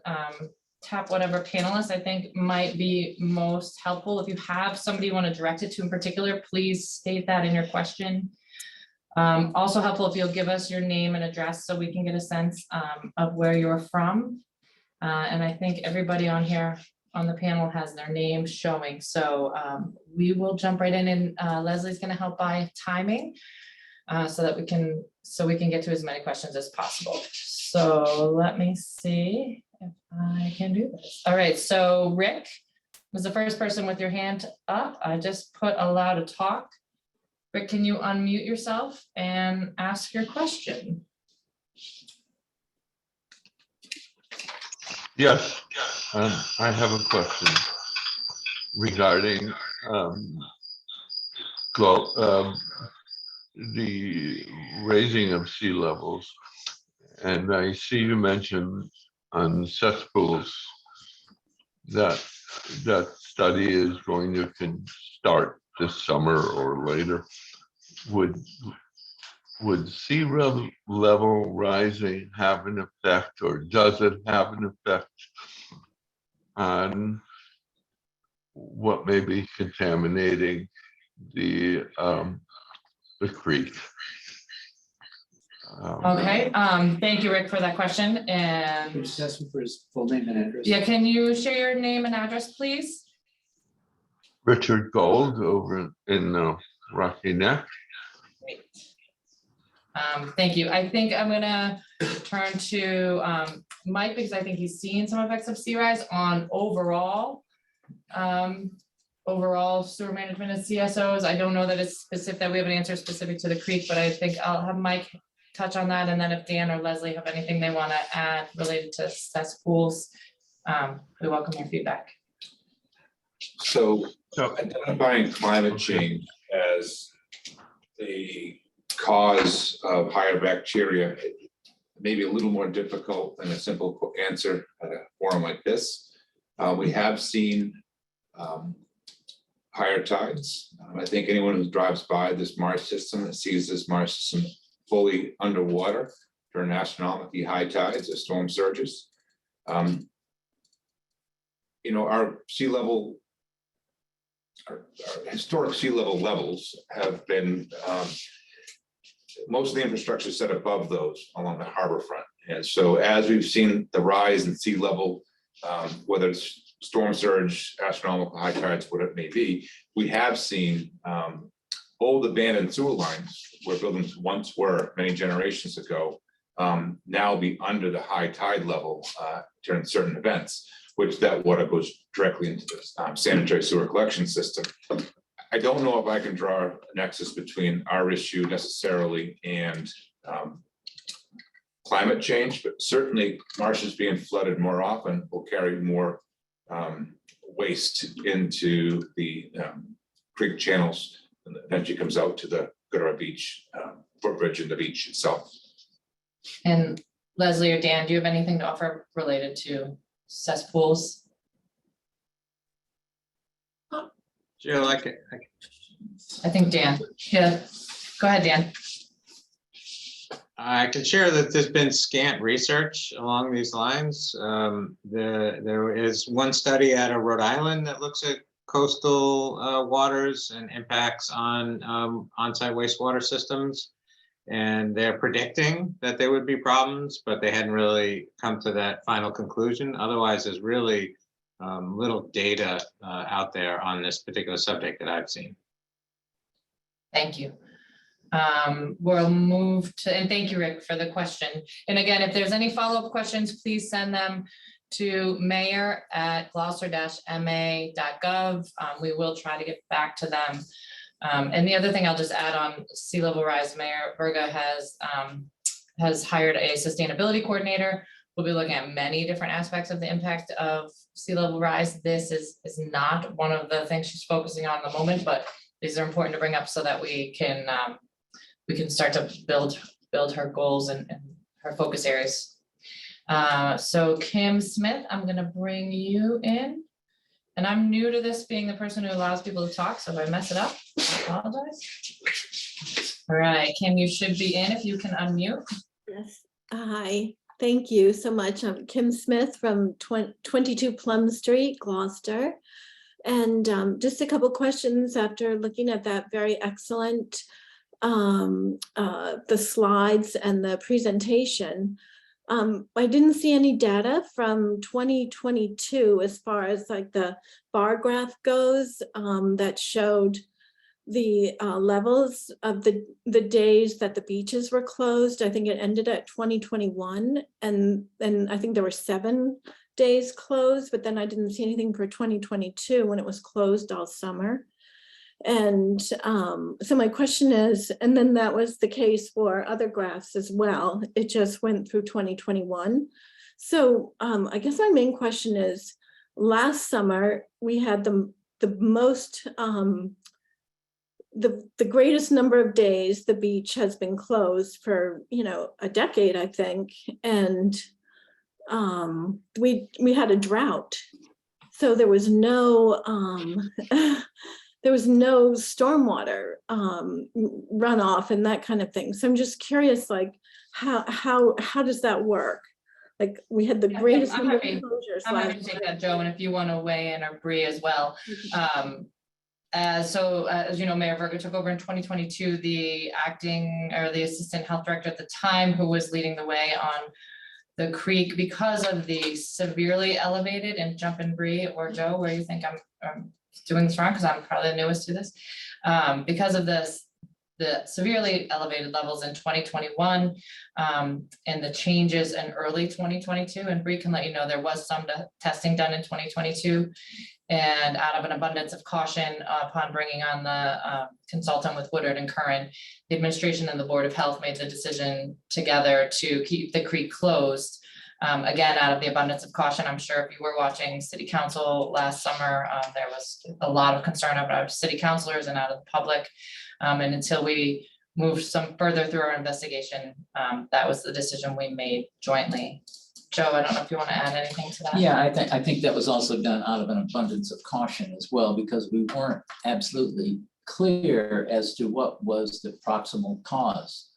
tap whatever panelist I think might be most helpful. If you have somebody you want to direct it to in particular, please state that in your question. Also helpful if you'll give us your name and address so we can get a sense of where you're from. And I think everybody on here on the panel has their name showing. So we will jump right in, and Leslie's going to help by timing so we can get to as many questions as possible. So let me see if I can do this. All right, so Rick was the first person with your hand up. I just put allow to talk. Rick, can you unmute yourself and ask your question? Yes, I have a question regarding the raising of sea levels. And I see you mentioned on cesspools that study is going to start this summer or later. Would sea level rising have an effect, or does it have an effect on what may be contaminating the creek. Okay, thank you, Rick, for that question. Can you And just ask him for his full name and address? yeah, can you share your name and address, please? Richard Gold over in Rocky Neck. Great. Thank you. I think I'm gonna turn to Mike, because I think he's seen some effects of sea rise on overall sewer management and CSOs. I don't know that it's specific, that we have an answer specific to the creek, but I think I'll have Mike touch on that, and then if Dan or Leslie have anything they want to add related to cesspools, we welcome your feedback. So identifying climate change as a cause of higher bacteria may be a little more difficult than a simple answer at a forum like this. We have seen higher tides. I think anyone who drives by this marsh system and sees this marsh system fully underwater during astronomically high tides or storm surges. Our sea level, our historic sea level levels have been, most of the infrastructure is set above those along the harbor front. And so as we've seen the rise in sea level, whether it's storm surge, astronomical high tides, whatever it may be, we have seen old abandoned sewer lines where buildings once were many generations ago now be under the high tide level during certain events, which that water goes directly into the sanitary sewer collection system. I don't know if I can draw a nexus between our issue necessarily and climate change, but certainly marshes being flooded more often will carry more waste into the creek channels, and eventually comes out to the Gooderham Beach footbridge and the beach itself. And Leslie or Dan, do you have anything to offer related to cesspools? Jill, I think Dan, yeah, go ahead, Dan. I can share that there's been scant research along these lines. There is one study out of Rhode Island that looks at coastal waters and impacts on on-site wastewater systems. And they're predicting that there would be problems, but they hadn't really come to that final conclusion. Otherwise, there's really little data out there on this particular subject that I've seen. Thank you. We'll move to, and thank you, Rick, for the question. And again, if there's any follow-up questions, please send them to mayor@gloucester-ma.gov. We will try to get back to them. And the other thing I'll just add on sea level rise, Mayor Verga has hired a sustainability coordinator. We'll be looking at many different aspects of the impact of sea level rise. This is not one of the things she's focusing on at the moment, but these are important to bring up so that we can start to build her goals and her focus areas. So Kim Smith, I'm gonna bring you in. And I'm new to this, being the person who allows people to talk, so if I mess it up, I apologize. All right, Kim, you should be in if you can unmute. Yes, hi, thank you so much. I'm Kim Smith from 22 Plum Street, Gloucester. And just a couple questions after looking at that very excellent, the slides and the presentation. I didn't see any data from 2022 as far as like the bar graph goes that showed the levels of the days that the beaches were closed. I think it ended at 2021, and then I think there were 7 days closed, but then I didn't see anything for 2022 when it was closed all summer. And so my question is, and then that was the case for other graphs as well. It just went through 2021. So I guess my main question is, last summer we had the most, the greatest number of days the beach has been closed for, a decade, I think. And we had a drought. So there was no, stormwater runoff and that kind of thing. So I'm just curious, like, how does that work? like, we had the Yeah, greatest I'm number of happy. closures I'm happy last to take month. that, Joe, and if you want to weigh in or Bree as well. As you know, Mayor Verga took over in 2022, the acting or the assistant health director at the time, who was leading the way on the creek because of the severely elevated, and jump in, Bree or Joe, where you think I'm doing this wrong, because I'm probably the newest to this. Because of this, the severely elevated levels in 2021 and the changes in early 2022, and Bree can let you know there was some testing done in 2022. And out of an abundance of caution, upon bringing on the consultant with Woodard and Curran, the administration and the Board of Health made the decision together to keep the creek closed. Again, out of the abundance of caution, I'm sure if you were watching City Council last summer, there was a lot of concern about our city councilors and out of the public. And until we moved some further through our investigation, that was the decision we made jointly. Joe, I don't know if you want to add anything to that. Yeah, I think that was also done out of an abundance of caution as well, because we weren't absolutely clear as to what was the proximal cause,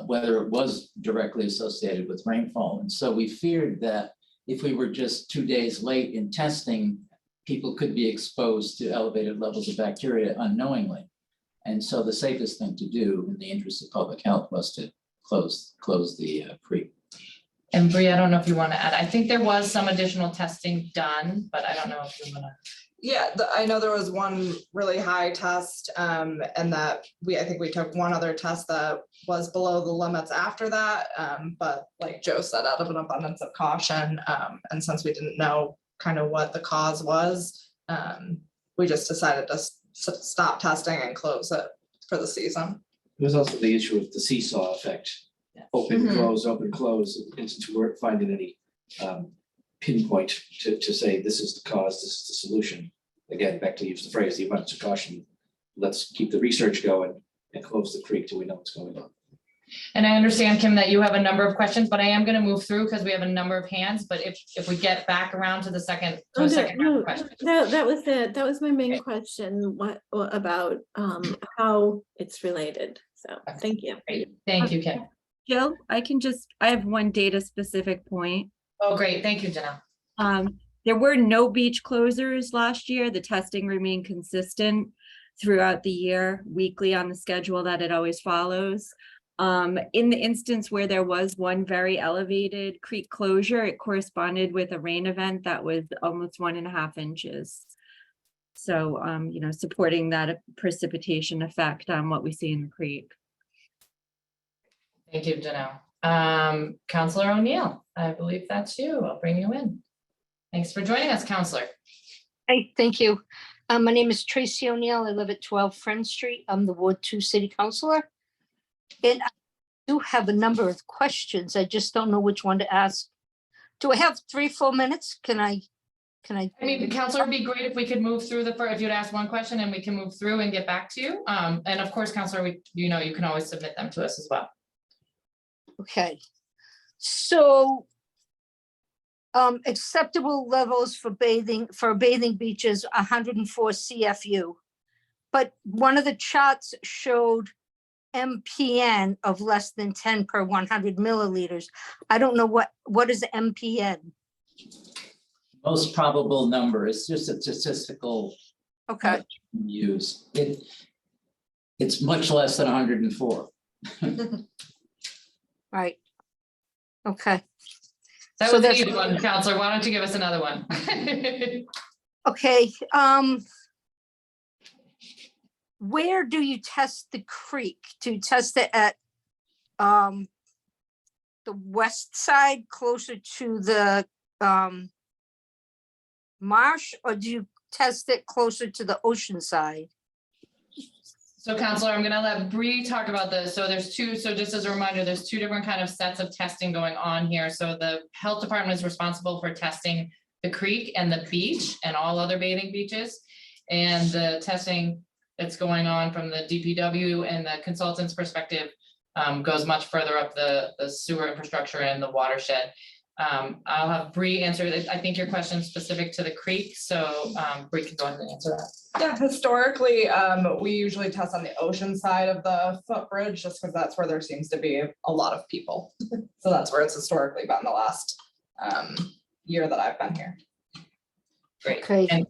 whether it was directly associated with rainfall. And so we feared that if we were just 2 days late in testing, people could be exposed to elevated levels of bacteria unknowingly. And so the safest thing to do in the interest of public health was to close the creek. And Bree, I don't know if you want to add, I think there was some additional testing done, but I don't know if you want to. Yeah, I know there was one really high test, and that I think we took one other test that was below the limits after that. But like Joe said, out of an abundance of caution, and since we didn't know kind of what the cause was, we just decided to stop testing and close it for the season. There's also the issue of the seesaw effect. Open, Mhm. close, open, close, since we weren't finding any pinpoint to say this is the cause, this is the solution. Again, back to use the phrase, the abundance of caution, let's keep the research going and close the creek till we know what's going on. And I understand, Kim, that you have a number of questions, but I am going to move through because we have a number of hands, but if we get back around to the second round of questions. That was it. That was my main Okay. question, what about how it's related. So, thank you. Great. Thank you, Kim. Jill, I have one data specific point. Oh, great. Thank you, Janelle. There were no beach closures last year. The testing remained consistent throughout the year, weekly on the schedule that it always follows. In the instance where there was one very elevated creek closure, it corresponded with a rain event that was almost 1.5 inches. So, supporting that precipitation effect on what we see in the creek. Thank you, Janelle. Counselor O'Neill, I believe that's you. I'll bring you in. Thanks for joining us, Counselor. Hey, thank you. My name is Tracy O'Neill. I live at 12 Friend Street. I'm the Ward 2 City Councilor. And I do have a number of questions. I just don't know which one to ask. Do I have 3 full minutes? Can I? I mean, Counselor, it'd be great if we could move through if you'd ask one question and we can move through and get back to you. And of course, Counselor, you can always submit them to us as well. Okay. So acceptable levels for bathing beaches, 104 CFU. But one of the charts showed MPN of less than 10 per 100 milliliters. I don't know what is MPN? Most probable number, it's just a statistical Okay, use. It's much less than 104. right. Okay, That So was an that's- easy one, Counselor. Why don't you give us another one? okay. Where do you test the creek? Do you test it at the west side closer to the marsh, or do you test it closer to the ocean side? So Counselor, I'm gonna let Bree talk about this. So just as a reminder, there's 2 different kind of sets of testing going on here. So the health department is responsible for testing the creek and the beach and all other bathing beaches. And the testing that's going on from the DPW and the consultant's perspective goes much further up the sewer infrastructure and the watershed. I'll have Bree answer this. I think your question is specific to the creek, so Bree can go ahead and answer that. Yeah, historically, we usually test on the ocean side of the footbridge, just because that's where there seems to be a lot of people. So that's where it's historically been the last year that I've been here. Great. Okay. And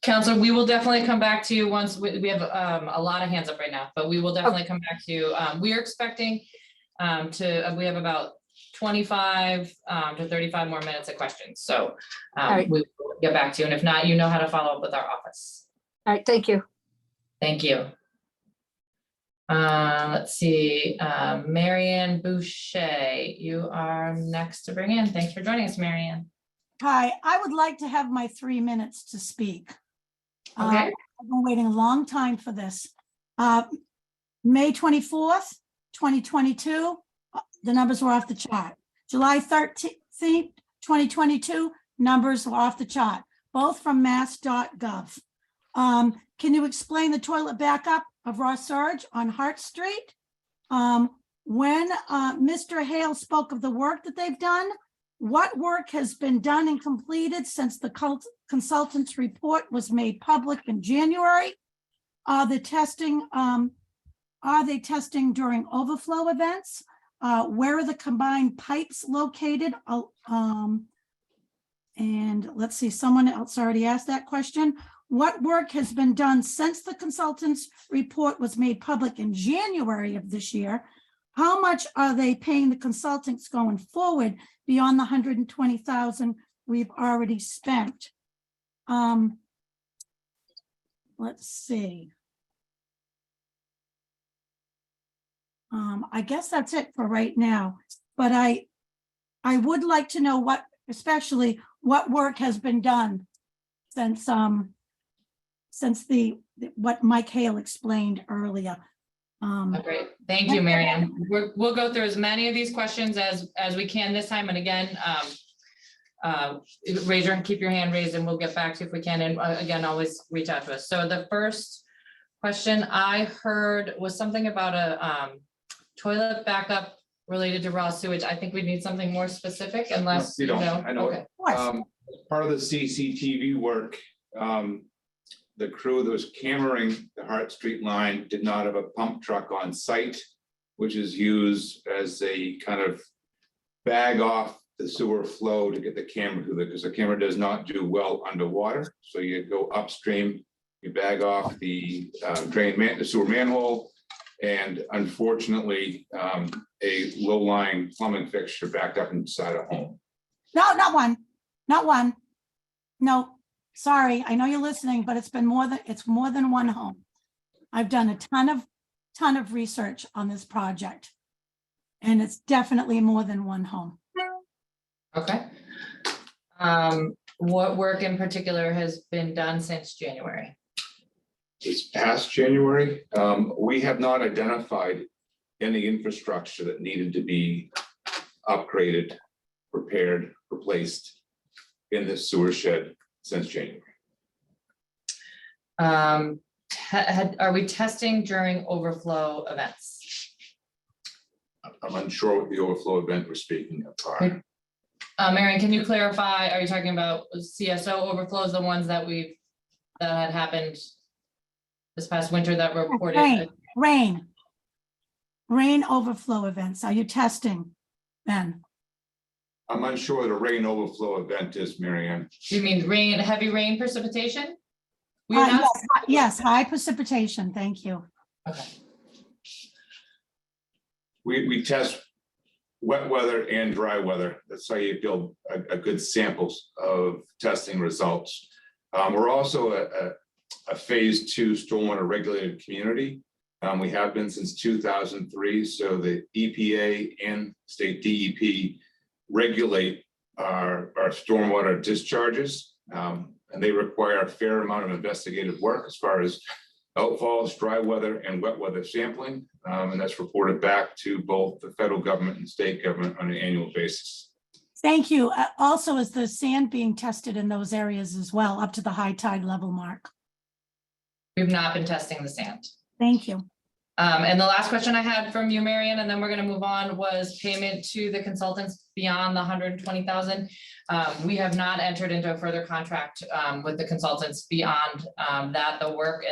Counselor, we will definitely come back to you once we have a lot of hands up right now, but we will definitely come back to you. We are expecting we have about 25 to 35 more minutes of questions. So right. we will get back to you. And if not, you know how to follow up with our office. All right, thank you. Thank you. Let's see, Marianne Boucher, you are next to bring in. Thanks for joining us, Marianne. Hi, I would like to have my 3 minutes to speak. Okay. I've been waiting a long time for this. May 24th, 2022, the numbers were off the chart. July 13th, 2022, numbers were off the chart, both from mass.gov. Can you explain the toilet backup of Ross Surge on Hart Street? When Mr. Hale spoke of the work that they've done, what work has been done and completed since the consultant's report was made public in January? Are they testing during overflow events? Where are the combined pipes located? And let's see, someone else already asked that question. What work has been done since the consultant's report was made public in January of this year? How much are they paying the consultants going forward beyond the $120,000 we've already spent? Let's see. I guess that's it for right now, but I would like to know especially what work has been done since what Mike Hale explained earlier. Great, thank you, Marianne. We'll go through as many of these questions as we can this time, and again, keep your hand raised and we'll get back to you if we can, and again, always reach out to us. So the first question I heard was something about a toilet backup related to raw sewage. I think we need something more specific unless You don't, I know. Of course. Part of the CCTV work, the crew that was cammering the Hart Street line did not have a pump truck on site, which is used as a kind of bag off the sewer flow to get the camera through there, because the camera does not do well underwater. So you go upstream, you bag off the the sewer manhole, and unfortunately, a low-lying plumbing fixture backed up inside a home. No, not one. No, sorry, I know you're listening, but it's more than one home. I've done a ton of research on this project, and it's definitely more than one home. Okay. What work in particular has been done since January? This past January, we have not identified any infrastructure that needed to be upgraded, repaired, replaced in this sewer shed since January. Are we testing during overflow events? I'm unsure what the overflow event we're speaking of are. Marion, can you clarify, are you talking about CSO overflows, the ones that had happened this past winter that were reported? Rain overflow events. Are you testing then? I'm unsure what a rain overflow event is, Marianne. You mean heavy rain precipitation? We are not- Yes, high precipitation. Thank you. Okay. We test wet weather and dry weather. That's how you build a good samples of testing results. We're also a phase 2 stormwater regulated community. We have been since 2003. So the EPA and state DEP regulate our stormwater discharges. And they require a fair amount of investigative work as far as outfalls, dry weather, and wet weather sampling. And that's reported back to both the federal government and state government on an annual basis. Thank you. Also, is the sand being tested in those areas as well, up to the high tide level mark? We've not been testing the sand. Thank you. And the last question I had from you, Marion, and then we're going to move on, was payment to the consultants beyond the $120,000. We have not entered into a further contract with the consultants beyond that. The work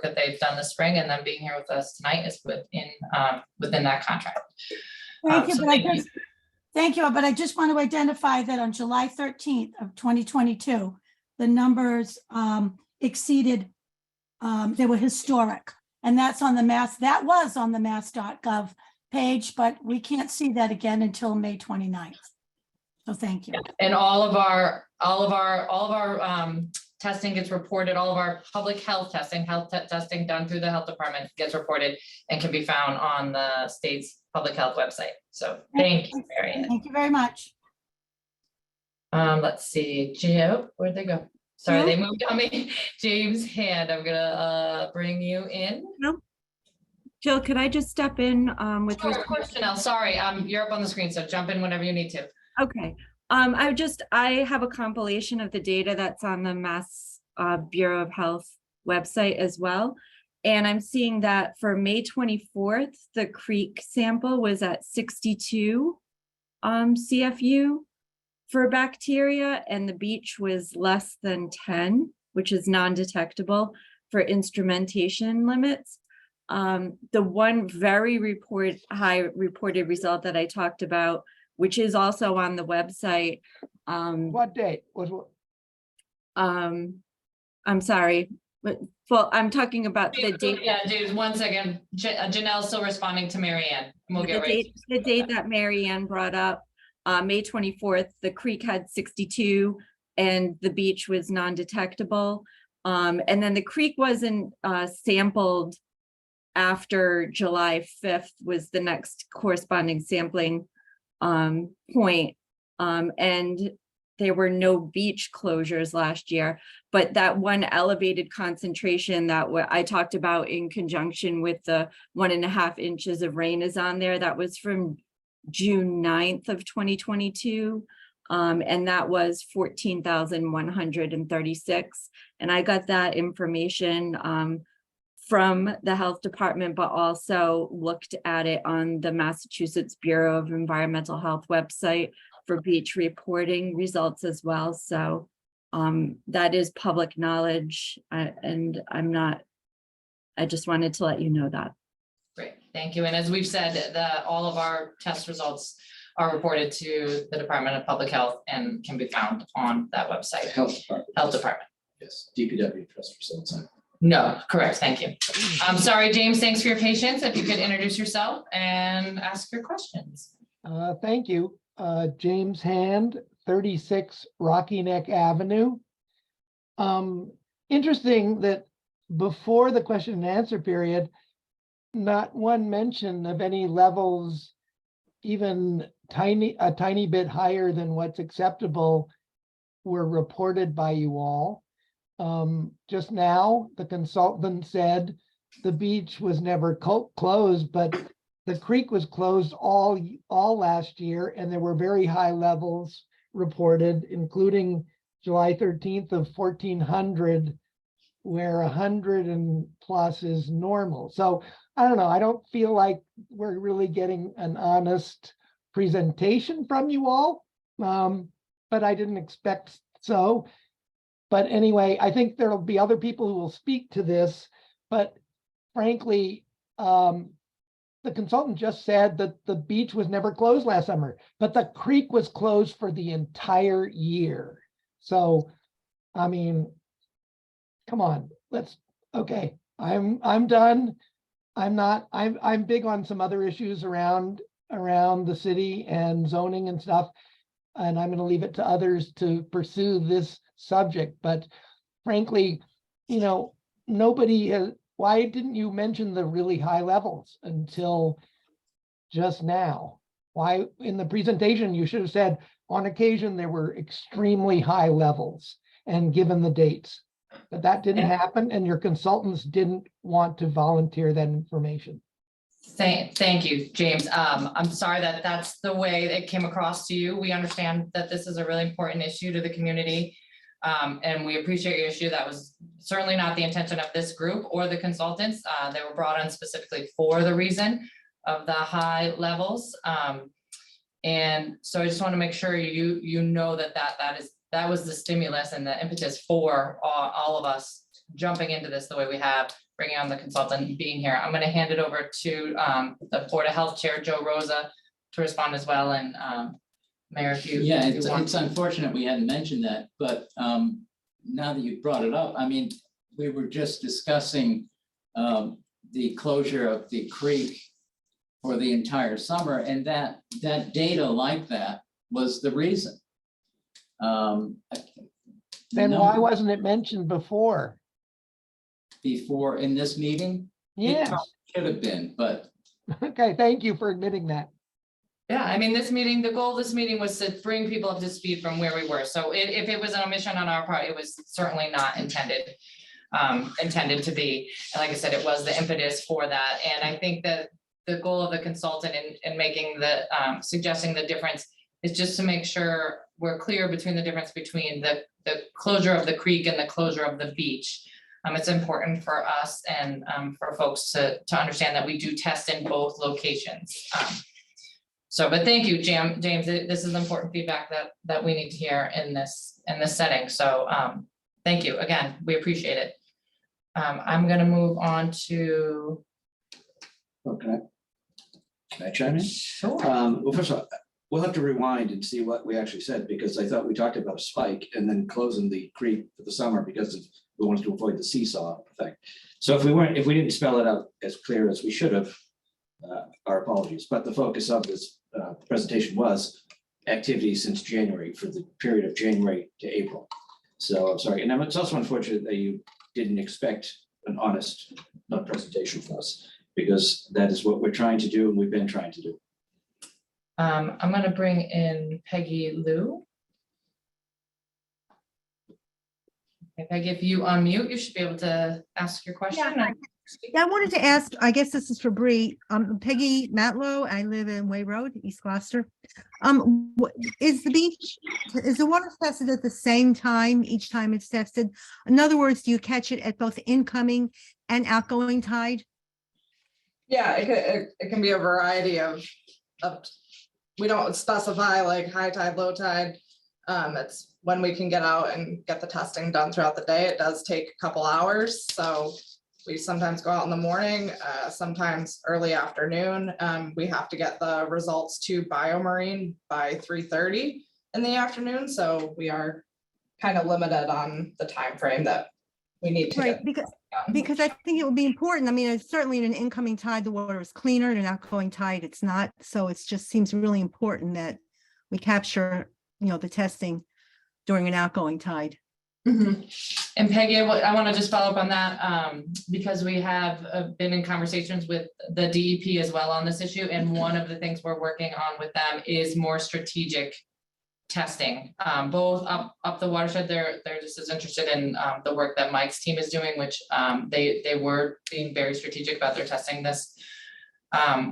that they've done this spring and then being here with us tonight is within that contract. Thank you. Thank you, but I just want to identify that on July 13th of 2022, the numbers exceeded, they were historic. And that's on the that was on the mass.gov page, but we can't see that again until May 29th. So thank you. And all of our testing gets reported, all of our public health testing, testing done through the health department gets reported and can be found on the state's public health website. So thank you, Mary Ann. Thank you very much. Let's see, Joe, where'd they go? Sorry, they moved on me. James Hand, I'm gonna bring you in. Jill, could I just step in with Sure, of course, Janelle, sorry, you're up on the screen, so jump in whenever you need to. Okay, I have a compilation of the data that's on the Mass Bureau of Health website as well. And I'm seeing that for May 24th, the Creek sample was at 62 CFU for bacteria, and the Beach was less than 10, which is non-detectable for instrumentation limits. The one very high reported result that I talked about, which is also on the website. What date was what? I'm sorry, but I'm talking about the date. Yeah, James, 1 second. Janelle's still responding to Mary Ann. We'll get right. The date that Mary Ann brought up, May 24th, the Creek had 62 and the Beach was non-detectable. And then the Creek wasn't sampled after July 5th was the next corresponding sampling point. And there were no beach closures last year, but that one elevated concentration that I talked about in conjunction with the 1.5 inches of rain is on there. That was from June 9th of 2022. And that was 14,136. And I got that information from the health department, but also looked at it on the Massachusetts Bureau of Environmental Health website for beach reporting results as well. So that is public knowledge, and I just wanted to let you know that. Great, thank you. And as we've said, all of our test results are reported to the Department of Public Health and can be found on that website. Health Department. Health Department. Yes, DPW test results. No, correct, thank you. I'm sorry, James, thanks for your patience. If you could introduce yourself and ask your questions. Thank you. James Hand, 36 Rocky Neck Avenue. Interesting that before the question and answer period, not one mention of any levels, even a tiny bit higher than what's acceptable, were reported by you all. Just now, the consultant said the beach was never closed, but the creek was closed all last year, and there were very high levels reported, including July 13th of 1,400, where 100 and plus is normal. So I don't know, I don't feel like we're really getting an honest presentation from you all, but I didn't expect so. But anyway, I think there'll be other people who will speak to this, but frankly, the consultant just said that the beach was never closed last summer, but the creek was closed for the entire year. So, I mean, come on, okay, I'm done. I'm big on some other issues around the city and zoning and stuff, and I'm gonna leave it to others to pursue this subject. But frankly, you know, why didn't you mention the really high levels until just now? Why in the presentation you should have said on occasion there were extremely high levels and given the dates, but that didn't happen, and your consultants didn't want to volunteer that information. Thank you, James. I'm sorry that that's the way it came across to you. We understand that this is a really important issue to the community. And we appreciate your issue. That was certainly not the intention of this group or the consultants. They were brought on specifically for the reason of the high levels. And so I just want to make sure you know that was the stimulus and the impetus for all of us jumping into this the way we have, bringing on the consultant and being here. I'm going to hand it over to the Board of Health Chair, Joe Rosa, to respond as well. And Mayor, if you. Yeah, if you it's want. unfortunate we hadn't mentioned that, but now that you brought it up, I mean, we were just discussing the closure of the creek for the entire summer, and that data like that was the reason. Then why wasn't it mentioned before? Before in this meeting? It Yes, probably should have been, but okay, thank you for admitting that. Yeah, I mean, this meeting, the goal of this meeting was to bring people up to speed from where we were. So if it was an omission on our part, it was certainly not intended to be. And like I said, it was the impetus for that. And I think that the goal of the consultant in making the, suggesting the difference is just to make sure we're clear between the difference between the closure of the creek and the closure of the beach. It's important for us and for folks to understand that we do test in both locations. But thank you, James. This is important feedback that we need to hear in this setting. So thank you again. We appreciate it. I'm going to move on to. Okay. Can I chime in? Sure. Well, first of all, we'll have to rewind and see what we actually said, because I thought we talked about a spike and then closing the creek for the summer because we wanted to avoid the seesaw effect. So if we didn't spell it out as clear as we should have, our apologies. But the focus of this presentation was activity since January, for the period of January to April. So I'm sorry, and it's also unfortunate that you didn't expect an honest presentation from us, because that is what we're trying to do and we've been trying to do. I'm going to bring in Peggy Lou. Okay, Peggy, if you unmute, you should be able to ask your question. Yeah, I wanted to ask, I guess this is for Bree. Peggy Matlow, I live in Way Road, East Gloucester. Is the water tested at the same time each time it's tested? In other words, do you catch it at both incoming and outgoing tide? Yeah, it can be a variety of, we don't specify like high tide, low tide. It's when we can get out and get the testing done throughout the day. It does take a couple hours, so we sometimes go out in the morning, sometimes early afternoon. We have to get the results to BioMarine by 3:30 in the afternoon, so we are kind of limited on the time frame that we need to Right, get. because I think it would be important. I mean, it's certainly in an incoming tide, the water is cleaner, and an outgoing tide, it's not. So it just seems really important that we capture, the testing during an outgoing tide. Mm-hmm. And Peggy, I want to just follow up on that because we have been in conversations with the DEP as well on this issue. And one of the things we're working on with them is more strategic testing, both up the watershed. They're just as interested in the work that Mike's team is doing, which they were being very strategic about their testing this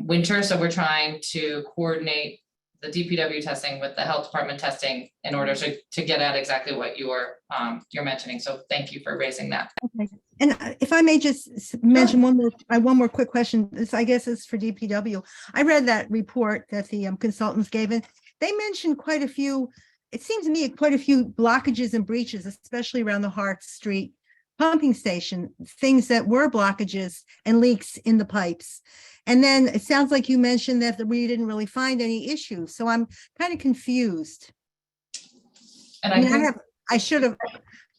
winter. So we're trying to coordinate the DPW testing with the health department testing in order to get at exactly what you're mentioning. So thank you for raising that. Okay. And if I may just mention one more quick question. This, I guess, is for DPW. I read that report that the consultants gave, and they mentioned quite a few, it seems to me, quite a few blockages and breaches, especially around the Hart Street pumping station, things that were blockages and leaks in the pipes. And then it sounds like you mentioned that we didn't really find any issues. So I'm kind of confused. And I should have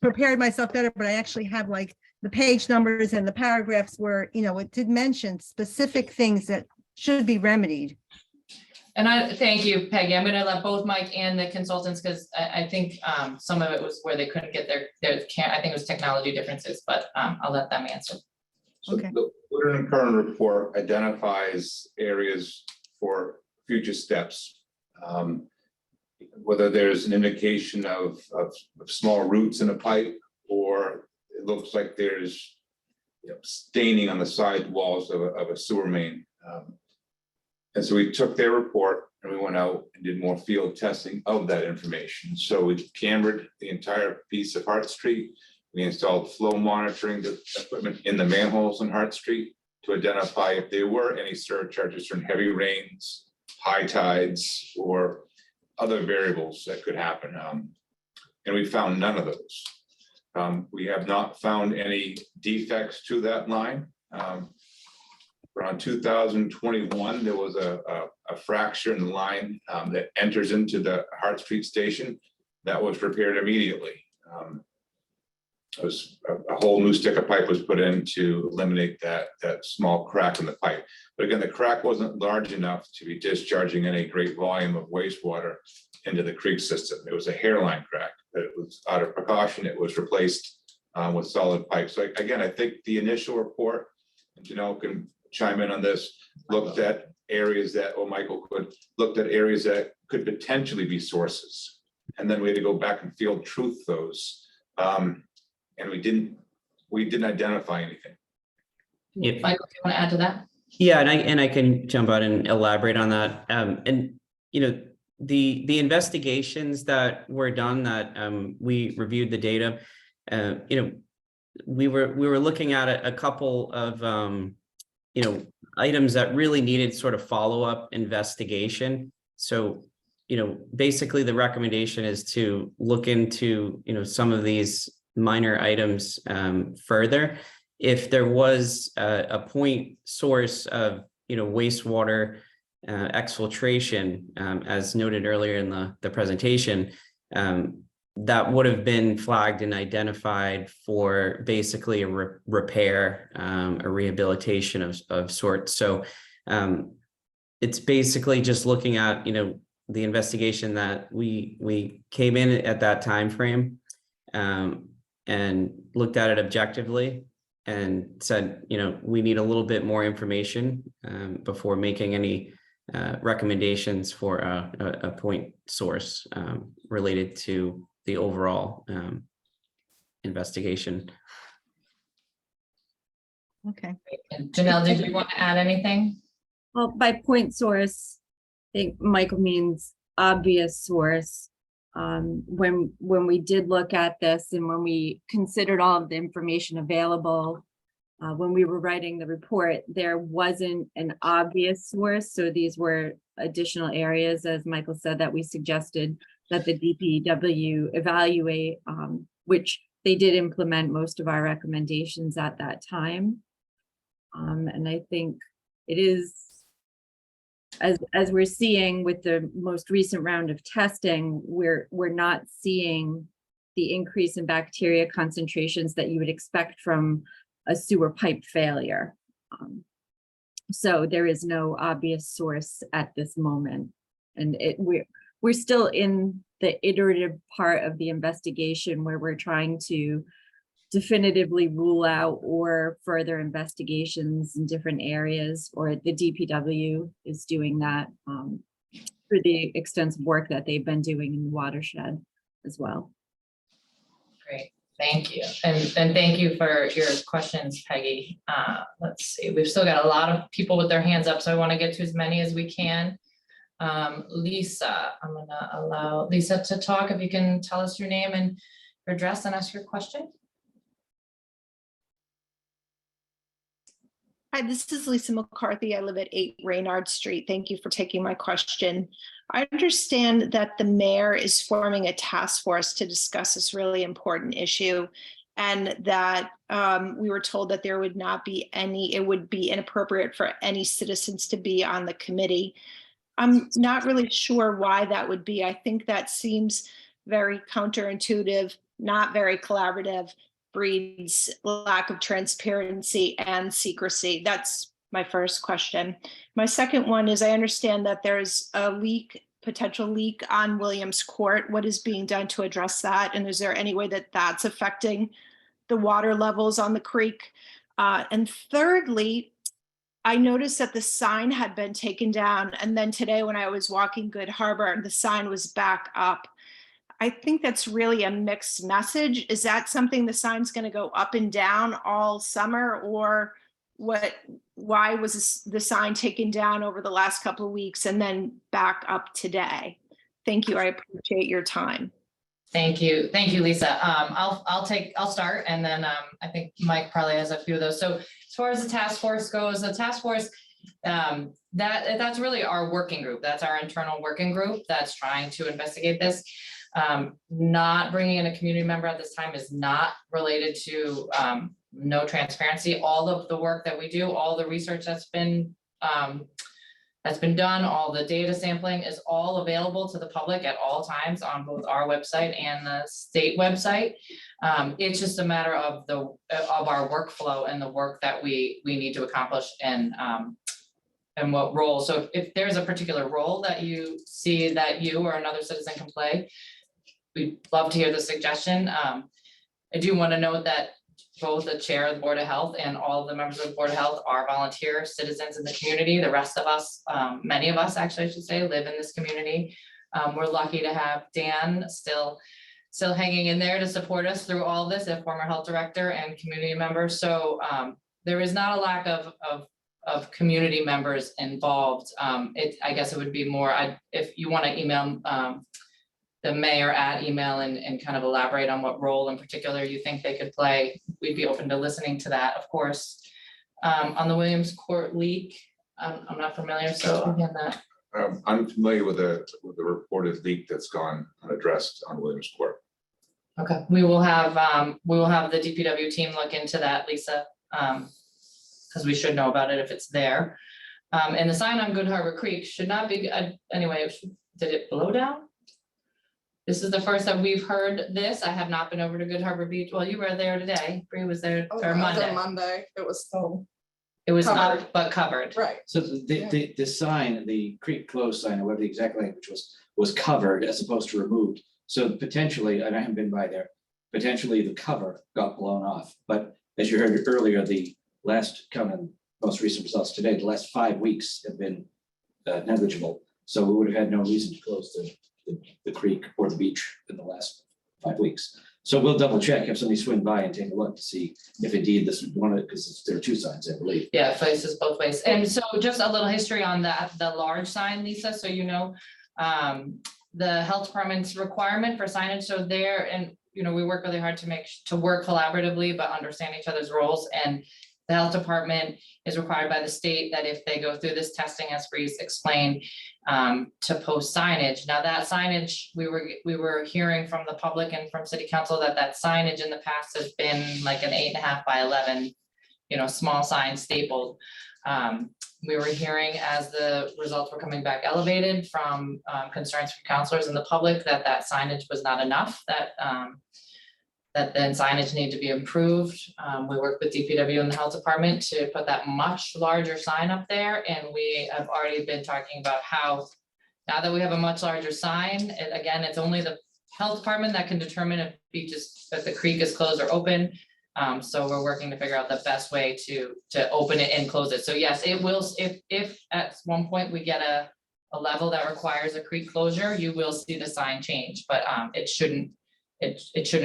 prepared myself better, but I actually have like the page numbers and the paragraphs where, it did mention specific things that should be remedied. And I thank you, Peggy. I'm going to let both Mike and the consultants, because I think some of it was where they couldn't get their I think it was technology differences, but I'll let them answer. So Okay. the Woodard and Kern report identifies areas for future steps. Whether there's an indication of small roots in a pipe, or it looks like there's staining on the side walls of a sewer main. And so we took their report and we went out and did more field testing of that information. So we cambered the entire piece of Hart Street. We installed flow monitoring equipment in the manholes on Hart Street to identify if there were any surcharges from heavy rains, high tides, or other variables that could happen. And we found none of those. We have not found any defects to that line. around 2021, there was a fracture in the line that enters into the Hart Street station that was repaired immediately. It was a whole new stick of pipe was put in to eliminate that small crack in the pipe. But again, the crack wasn't large enough to be discharging any great volume of wastewater into the creek system. It was a hairline crack, but it was out of precaution. It was replaced with solid pipe. So again, I think the initial report, and Janelle can chime in on this, looked at areas that, or Michael could, looked at areas that could potentially be sources. And then we had to go back and field truth those. And we didn't identify anything. Michael, do you want to add to that? Yeah, and I can jump out and elaborate on that. And you know, the investigations that were done, that we reviewed the data. You know, we were looking at a couple of you know, items that really needed sort of follow-up investigation. So, you know, basically the recommendation is to look into, you know, some of these minor items further. If there was a point source of, you know, wastewater exfiltration, as noted earlier in the presentation, that would have been flagged and identified for basically a repair, a rehabilitation of sorts. So it's basically just looking at, you know, the investigation that we came in at that time frame, and looked at it objectively and said, you know, we need a little bit more information before making any recommendations for a point source related to the overall investigation. Okay. And Janelle, did you want to add anything? Well, by point source, I think Michael means obvious source. When we did look at this and when we considered all of the information available, when we were writing the report, there wasn't an obvious source. So these were additional areas, as Michael said, that we suggested that the DPW evaluate, which they did implement most of our recommendations at that time. And I think it is, as we're seeing with the most recent round of testing, we're not seeing the increase in bacteria concentrations that you would expect from a sewer pipe failure. So there is no obvious source at this moment. And we're still in the iterative part of the investigation where we're trying to definitively rule out or further investigations in different areas, or the DPW is doing that through the extensive work that they've been doing in the watershed as well. Great, thank you. And thank you for your questions, Peggy. Let's see, we've still got a lot of people with their hands up, so I want to get to as many as we can. Lisa, I'm gonna allow Lisa to talk. If you can tell us your name and your address and ask your question. Hi, this is Lisa McCarthy. I live at 8 Reynard Street. Thank you for taking my question. I understand that the mayor is forming a task force to discuss this really important issue, and that we were told that there would not be any, it would be inappropriate for any citizens to be on the committee. I'm not really sure why that would be. I think that seems very counterintuitive, not very collaborative, breeds lack of transparency and secrecy. That's my first question. My second one is, I understand that there's a leak, potential leak on Williams Court. What is being done to address that? And is there any way that that's affecting the water levels on the creek? And thirdly, I noticed that the sign had been taken down, and then today when I was walking Good Harbor, the sign was back up. I think that's really a mixed message. Is that something the sign's going to go up and down all summer, or what? Why was the sign taken down over the last couple of weeks and then back up today? Thank you. I appreciate your time. Thank you, Lisa. I'll start, and then I think Mike probably has a few of those. So as far as the task force goes, the task force, that's really our working group. That's our internal working group that's trying to investigate this. Not bringing in a community member at this time is not related to no transparency. All of the work that we do, all the research that's been done, all the data sampling is all available to the public at all times on both our website and the state website. It's just a matter of our workflow and the work that we need to accomplish and what role. So if there's a particular role that you see that you or another citizen can play, we'd love to hear the suggestion. I do want to note that both the chair of the Board of Health and all of the members of the Board of Health are volunteer citizens in the community. The rest of us, many of us actually, I should say, live in this community. We're lucky to have Dan still hanging in there to support us through all of this, a former health director and community member. So there is not a lack of community members involved. I guess it would be more, if you want to email the mayor at email and kind of elaborate on what role in particular you think they could play, we'd be open to listening to that, of course. On the Williams Court leak, I'm not familiar, so again, that. I'm familiar with the reported leak that's gone unaddressed on Williams Court. Okay, we will have the DPW team look into that, Lisa, because we should know about it if it's there. And the sign on Good Harbor Creek should not be, anyway, did it blow down? This is the first that we've heard this. I have not been over to Good Harbor Beach. Well, you were there today. Bree was there, or Monday. Monday, it was still. It was covered. up, but covered. Right. So the sign, the creek closed sign, or whatever the exact language was covered as opposed to removed. So potentially, and I haven't been by there, potentially the cover got blown off. But as you heard earlier, the last coming, most recent results today, the last 5 weeks have been negligible. So we would have had no reason to close the creek or the beach in the last 5 weeks. So we'll double check, have somebody swing by and take a look to see if indeed this is one of it, because there are two signs, I believe. Yeah, it faces both ways. And so just a little history on that, the large sign, Lisa, so you know, the health department's requirement for signage, so there, and we work really hard to work collaboratively, but understand each other's roles. And the health department is required by the state that if they go through this testing, as Bree's explained, to post signage. Now that signage, we were hearing from the public and from city council that signage in the past has been like an 8.5 by 11, small sign stapled. We were hearing as the results were coming back elevated from concerns from counselors and the public that signage was not enough, that then signage needed to be improved. We work with DPW and the health department to put that much larger sign up there. And we have already been talking about how, now that we have a much larger sign, again, it's only the health department that can determine if the creek is closed or open. So we're working to figure out the best way to open it and close it. So yes, it will, if at one point we get a level that requires a creek closure, you will see the sign change, but it shouldn't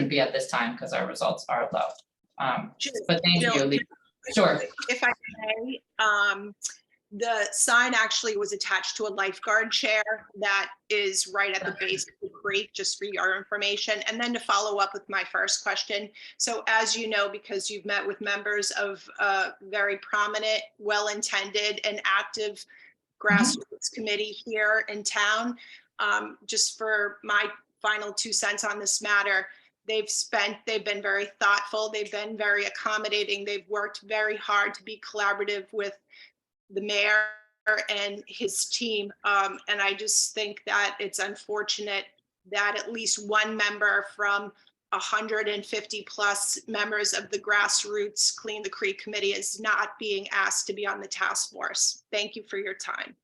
be at this time because our results are low. But thank you, Lisa. Sure. If I may, the sign actually was attached to a lifeguard chair that is right at the base of the creek, just for your information. And then to follow up with my first question. So as you know, because you've met with members of a very prominent, well-intended and active grassroots committee here in town, just for my final 2 cents on this matter, they've been very thoughtful, they've been very accommodating, they've worked very hard to be collaborative with the mayor and his team. And I just think that it's unfortunate that at least one member from 150 plus members of the grassroots Clean the Creek Committee is not being asked to be on the task force. Thank you for your time.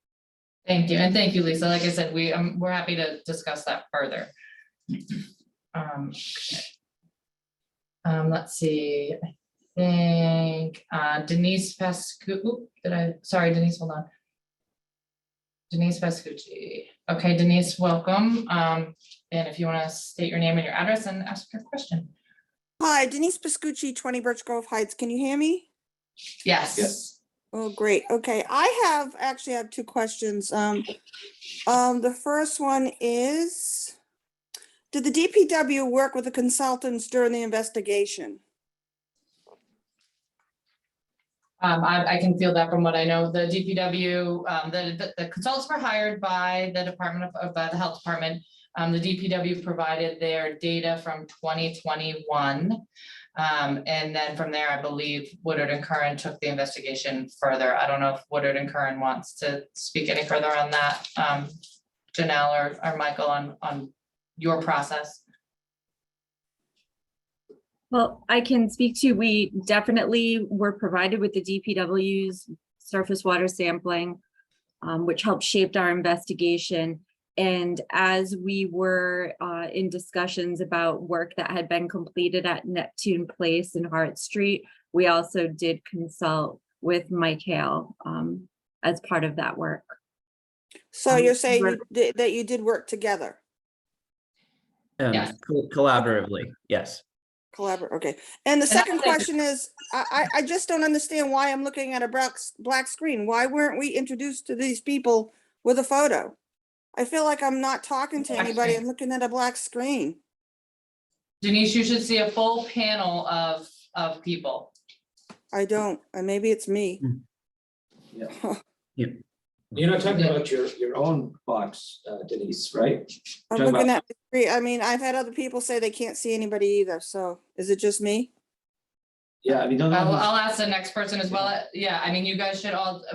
Thank you. And thank you, Lisa. Like I said, we're happy to discuss that further. Let's see, I think Denise Pascu, Denise, hold on. Denise Pascucci. Okay, Denise, welcome. And if you want to state your name and your address and ask your question. Hi, Denise Pascucci, 20 Birch Grove Heights. Can you hear me? Yes. Yes. Oh, great. Okay, I actually have 2 questions. The first one is, did the DPW work with the consultants during the investigation? I can feel that from what I know. The DPW, the consultants were hired by the by the health department. The DPW provided their data from 2021. And then from there, I believe Woodard and Curran took the investigation further. I don't know if Woodard and Curran wants to speak any further on that. Janelle or Michael on your process. Well, I can speak to, we definitely were provided with the DPW's surface water sampling, which helped shape our investigation. And as we were in discussions about work that had been completed at Neptune Place and Hart Street, we also did consult with Mike Hale as part of that work. So you're saying that you did work together? Yes. Collaboratively, yes. Collaborate, okay. And the second question is, I just don't understand why I'm looking at a black screen. Why weren't we introduced to these people with a photo? I feel like I'm not talking to anybody. I'm looking at a black screen. Denise, you should see a full panel of people. I don't, and maybe it's me. Yeah. You're not talking about your own box, Denise, right? I'm Talking looking about- at the screen. I mean, I've had other people say they can't see anybody either, so is it just me? Yeah, I mean. I'll ask the next person as well. Yeah, I mean, you guys should all,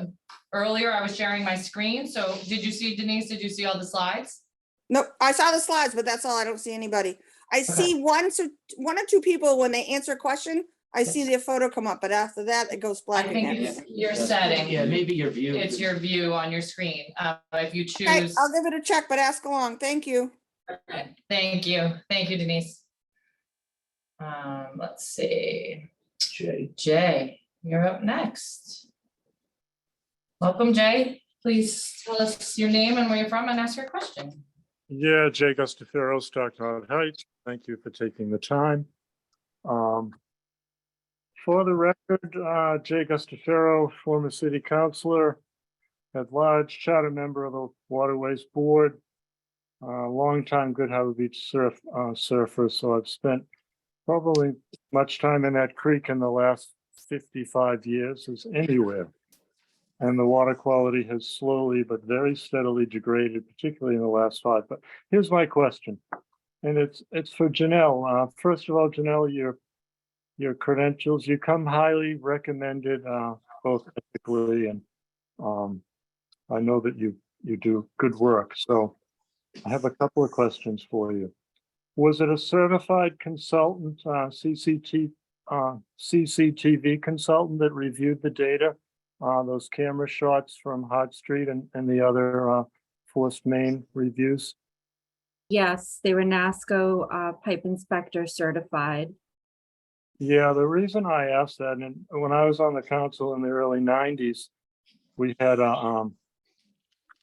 earlier I was sharing my screen. So did you see, Denise, did you see all the slides? Nope, I saw the slides, but that's all. I don't see anybody. I see one or two people when they answer a question, I see their photo come up, but after that, it goes black I think again. it's your setting. Yeah, maybe your view. It's your view on your screen. If you Okay, choose. I'll give it a check, but ask along. Thank you. Okay, thank you. Thank you, Denise. Let's see. Jay, you're up next. Welcome, Jay. Please tell us your name and where you're from and ask your question. Yeah, Jay Gustafaro, Stockton Heights. Thank you for taking the time. For the record, Jay Gustafaro, former city councilor, at large, charter member of the Waterways Board, longtime Good Harbor Beach surfer, so I've spent probably much time in that creek in the last 55 years as anywhere. And the water quality has slowly but very steadily degraded, particularly in the last 5. But here's my question, and it's for Janelle. First of all, Janelle, your credentials, you come highly recommended, both ethically and I know that you do good work. So I have a couple of questions for you. Was it a certified consultant, CCTV consultant that reviewed the data, those camera shots from Hart Street and the other forced main reviews? Yes, they were NASCO pipe inspector certified. Yeah, the reason I asked that, and when I was on the council in the early 90s, we had a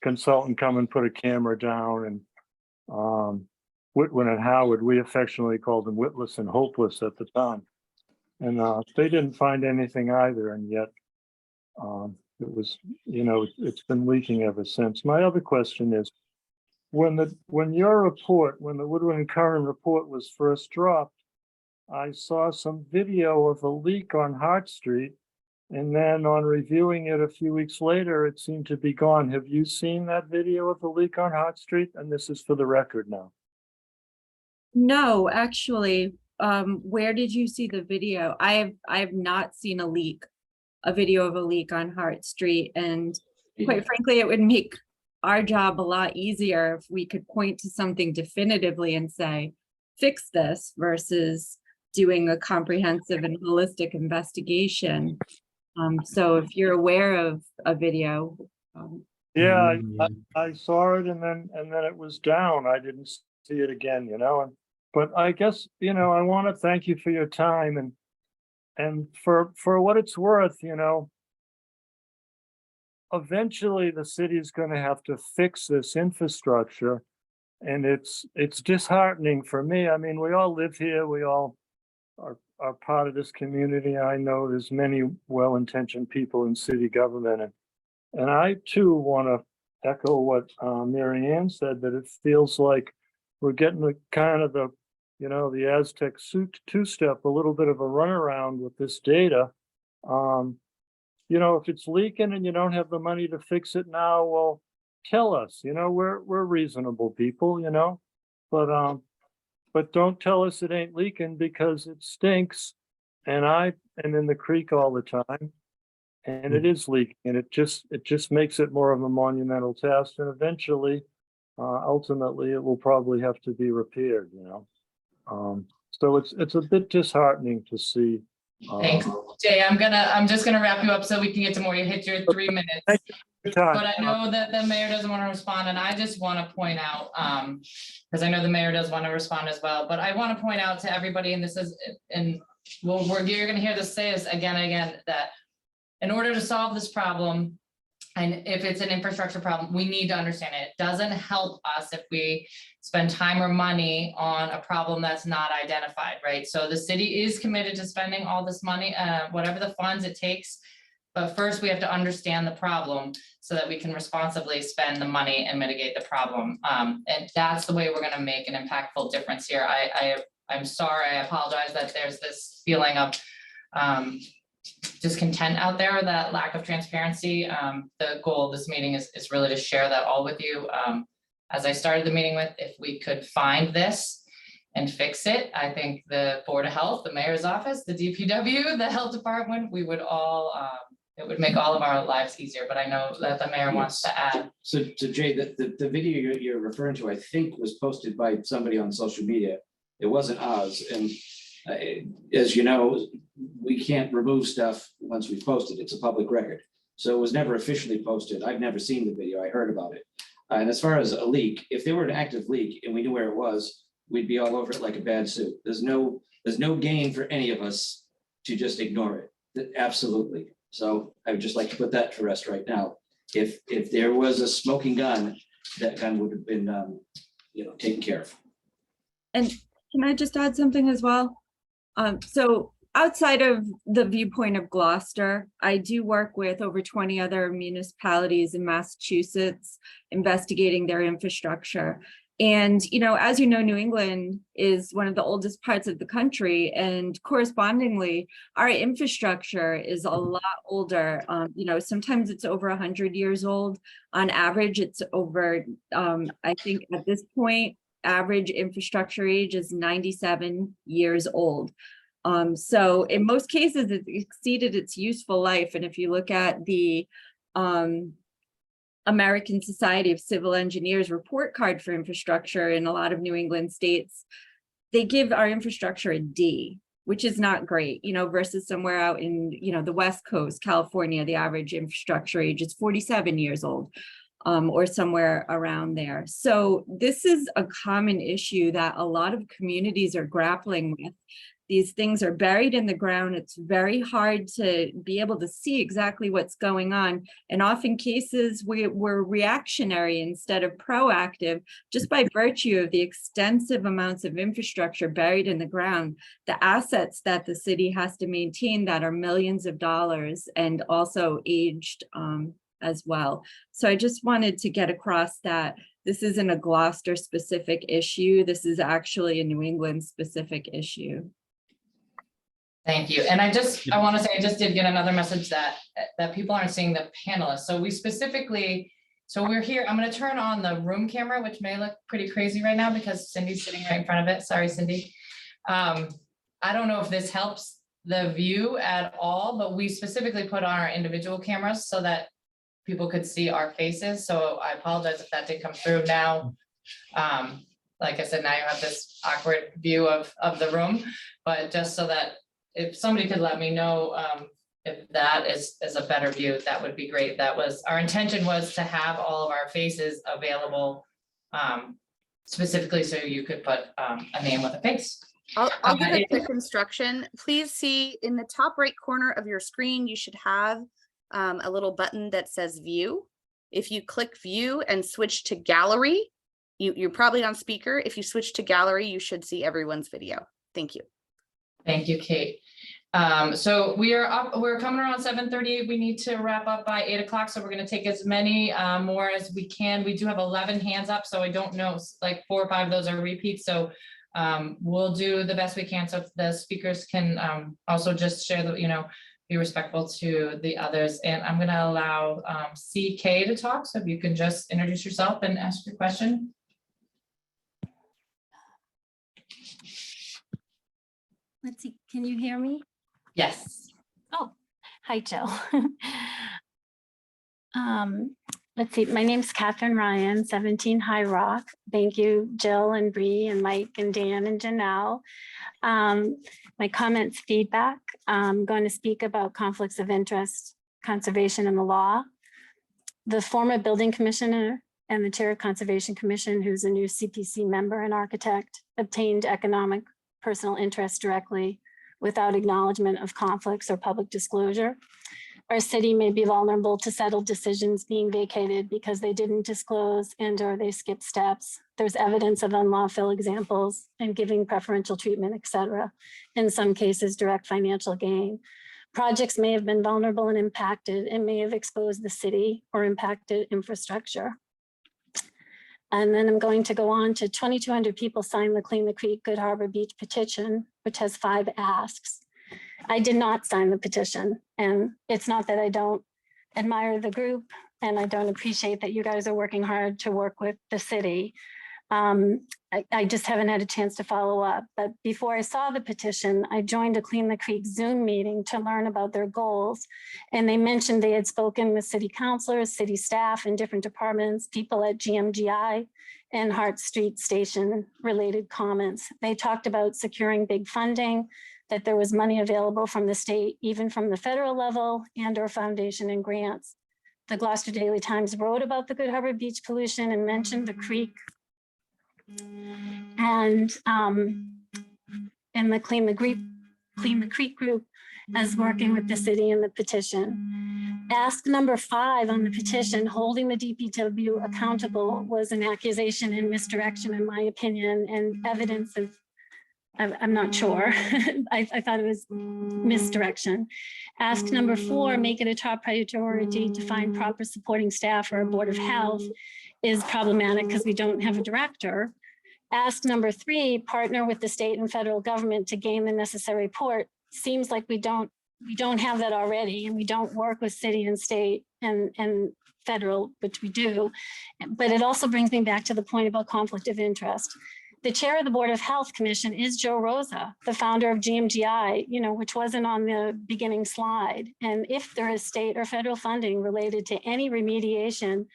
consultant come and put a camera down, and Whitwin and Howard, we affectionately called them witless and hopeless at the time. And they didn't find anything either, and yet it was, it's been leaking ever since. My other question is, when the Woodward and Curran report was first dropped, I saw some video of a leak on Hart Street, and then on reviewing it a few weeks later, it seemed to be gone. Have you seen that video of the leak on Hart Street? And this is for the record now. No, actually, where did you see the video? I have not seen a video of a leak on Hart Street, and quite frankly, it would make our job a lot easier if we could point to something definitively and say, fix this, versus doing a comprehensive and holistic investigation. So if you're aware of a video. Yeah, I saw it and then it was down. I didn't see it again, but I guess, I want to thank you for your time and for what it's worth, eventually the city is going to have to fix this infrastructure, and it's disheartening for me. I mean, we all live here, we all are part of this community. I know there's many well-intentioned people in city government, and I too want to echo what Mary Ann said, that it feels like we're getting the kind of the Aztec two-step, a little bit of a runaround with this data. If it's leaking and you don't have the money to fix it now, well, tell us. We're reasonable people, but don't tell us it ain't leaking because it stinks And I'm in the creek all the time. And it is leaking, and it just makes it more of a monumental task, and eventually, ultimately, it will probably have to be repaired, you know? So it's a bit disheartening to see. Thanks, Jay. I'm just gonna wrap you up so we can get to more. You hit your 3 minutes. But I know that the mayor doesn't want to respond, and I just want to point out, because I know the mayor does want to respond as well, but I want to point out to everybody, and this is, and you're gonna hear this say this again and again, that in order to solve this problem, and if it's an infrastructure problem, we need to understand it. It doesn't help us if we spend time or money on a problem that's not identified, right? So the city is committed to spending all this money, whatever the funds it takes. But first we have to understand the problem so that we can responsibly spend the money and mitigate the problem. And that's the way we're gonna make an impactful difference here. I'm sorry, I apologize that there's this feeling of discontent out there, that lack of transparency. The goal of this meeting is really to share that all with you. As I started the meeting with, if we could find this and fix it, I think the Board of Health, the mayor's office, the DPW, the health department, we would all, it would make all of our lives easier, but I know that the mayor wants to add. So Jay, the video you're referring to, I think was posted by somebody on social media. It wasn't ours, and as you know, we can't remove stuff once we've posted. It's a public record. So it was never officially posted. I've never seen the video. I heard about it. And as far as a leak, if there were an active leak and we knew where it was, we'd be all over it like a bad suit. There's no gain for any of us to just ignore it. Absolutely. So I would just like to put that to rest right now. If there was a smoking gun, that gun would have been, taken care of. And can I just add something as well? So outside of the viewpoint of Gloucester, I do work with over 20 other municipalities in Massachusetts investigating their infrastructure. And, as you know, New England is one of the oldest parts of the country, and correspondingly, our infrastructure is a lot older. Sometimes it's over 100 years old. On average, it's over, I think at this point, average infrastructure age is 97 years old. So in most cases, it exceeded its useful life. And if you look at the American Society of Civil Engineers report card for infrastructure in a lot of New England states, they give our infrastructure a D, which is not great, versus somewhere out in, the West Coast, California, the average infrastructure age is 47 years old. Or somewhere around there. So this is a common issue that a lot of communities are grappling with. These things are buried in the ground. It's very hard to be able to see exactly what's going on. And often cases we're reactionary instead of proactive, just by virtue of the extensive amounts of infrastructure buried in the ground, the assets that the city has to maintain that are millions of dollars and also aged as well. So I just wanted to get across that this isn't a Gloucester specific issue. This is actually a New England specific issue. Thank you. And I want to say, I just did get another message that people aren't seeing the panelists. So we're here. I'm going to turn on the room camera, which may look pretty crazy right now because Cindy's sitting right in front of it. Sorry, Cindy. I don't know if this helps the view at all, but we specifically put on our individual cameras so that people could see our faces. So I apologize if that did come through now. Like I said, now you have this awkward view of the room, but just so that if somebody could let me know if that is a better view, that would be great. Our intention was to have all of our faces available specifically so you could put a name with a face. I'll give a quick instruction. Please see in the top right corner of your screen, you should have a little button that says view. If you click view and switch to gallery, you're probably on speaker. If you switch to gallery, you should see everyone's video. Thank you. Thank you, Kate. So we're coming around 7:38. We need to wrap up by 8 o'clock. So we're going to take as many more as we can. We do have 11 hands up. So I don't know, like 4 or 5 of those are repeats. So we'll do the best we can. So if the speakers can also just share the, be respectful to the others. And I'm going to allow CK to talk. So if you can just introduce yourself and ask your question. Let's see, can you hear me? Yes. Oh, hi, Jill. Let's see, my name's Catherine Ryan, 17 High Rock. Thank you, Jill and Bree and Mike and Dan and Janelle. My comments, feedback. I'm going to speak about conflicts of interest, conservation and the law. The former building commissioner and the chair of Conservation Commission, who's a new CPC member and architect, obtained economic personal interest directly without acknowledgement of conflicts or public disclosure. Our city may be vulnerable to settled decisions being vacated because they didn't disclose and/or they skipped steps. There's evidence of unlawful examples and giving preferential treatment, et cetera. In some cases, direct financial gain. Projects may have been vulnerable and impacted and may have exposed the city or impacted infrastructure. And then I'm going to go on to 2,200 people signed the Clean the Creek Good Harbor Beach petition, which has 5 asks. I did not sign the petition, and it's not that I don't admire the group and I don't appreciate that you guys are working hard to work with the city. I just haven't had a chance to follow up. But before I saw the petition, I joined a Clean the Creek Zoom meeting to learn about their goals. And they mentioned they had spoken with city councilors, city staff in different departments, people at GMGI and Hart Street Station related comments. They talked about securing big funding, that there was money available from the state, even from the federal level and or foundation and grants. The Gloucester Daily Times wrote about the Good Harbor Beach pollution and mentioned the creek. And the Clean the Creek group as working with the city in the petition. Ask number 5 on the petition, holding the DPW accountable, was an accusation and misdirection, in my opinion, and evidence of, I'm not sure. I thought it was misdirection. Ask number 4, make it a top priority to find proper supporting staff or a board of health, is problematic because we don't have a director. Ask number 3, partner with the state and federal government to gain the necessary support. Seems like we don't have that already, and we don't work with city and state and federal, which we do. But it also brings me back to the point about conflict of interest. The chair of the Board of Health Commission is Joe Rosa, the founder of GMGI, which wasn't on the beginning slide. And if there is state or federal funding related to any remediation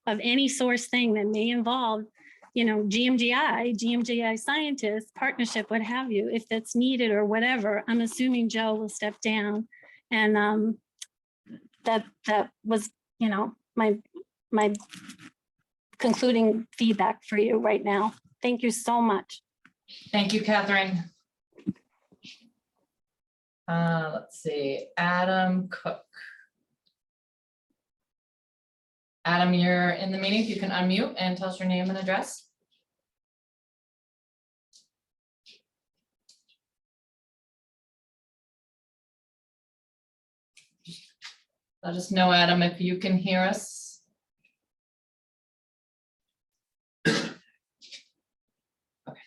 of any source thing that may involve, GMGI scientists, partnership, what have you, if that's needed or whatever, I'm assuming Joe will step down. And that was, my concluding feedback for you right now. Thank you so much. Thank you, Catherine. Let's see, Adam Cook. Adam, you're in the meeting. If you can unmute and tell us your name and address. Let us know, Adam, if you can hear us.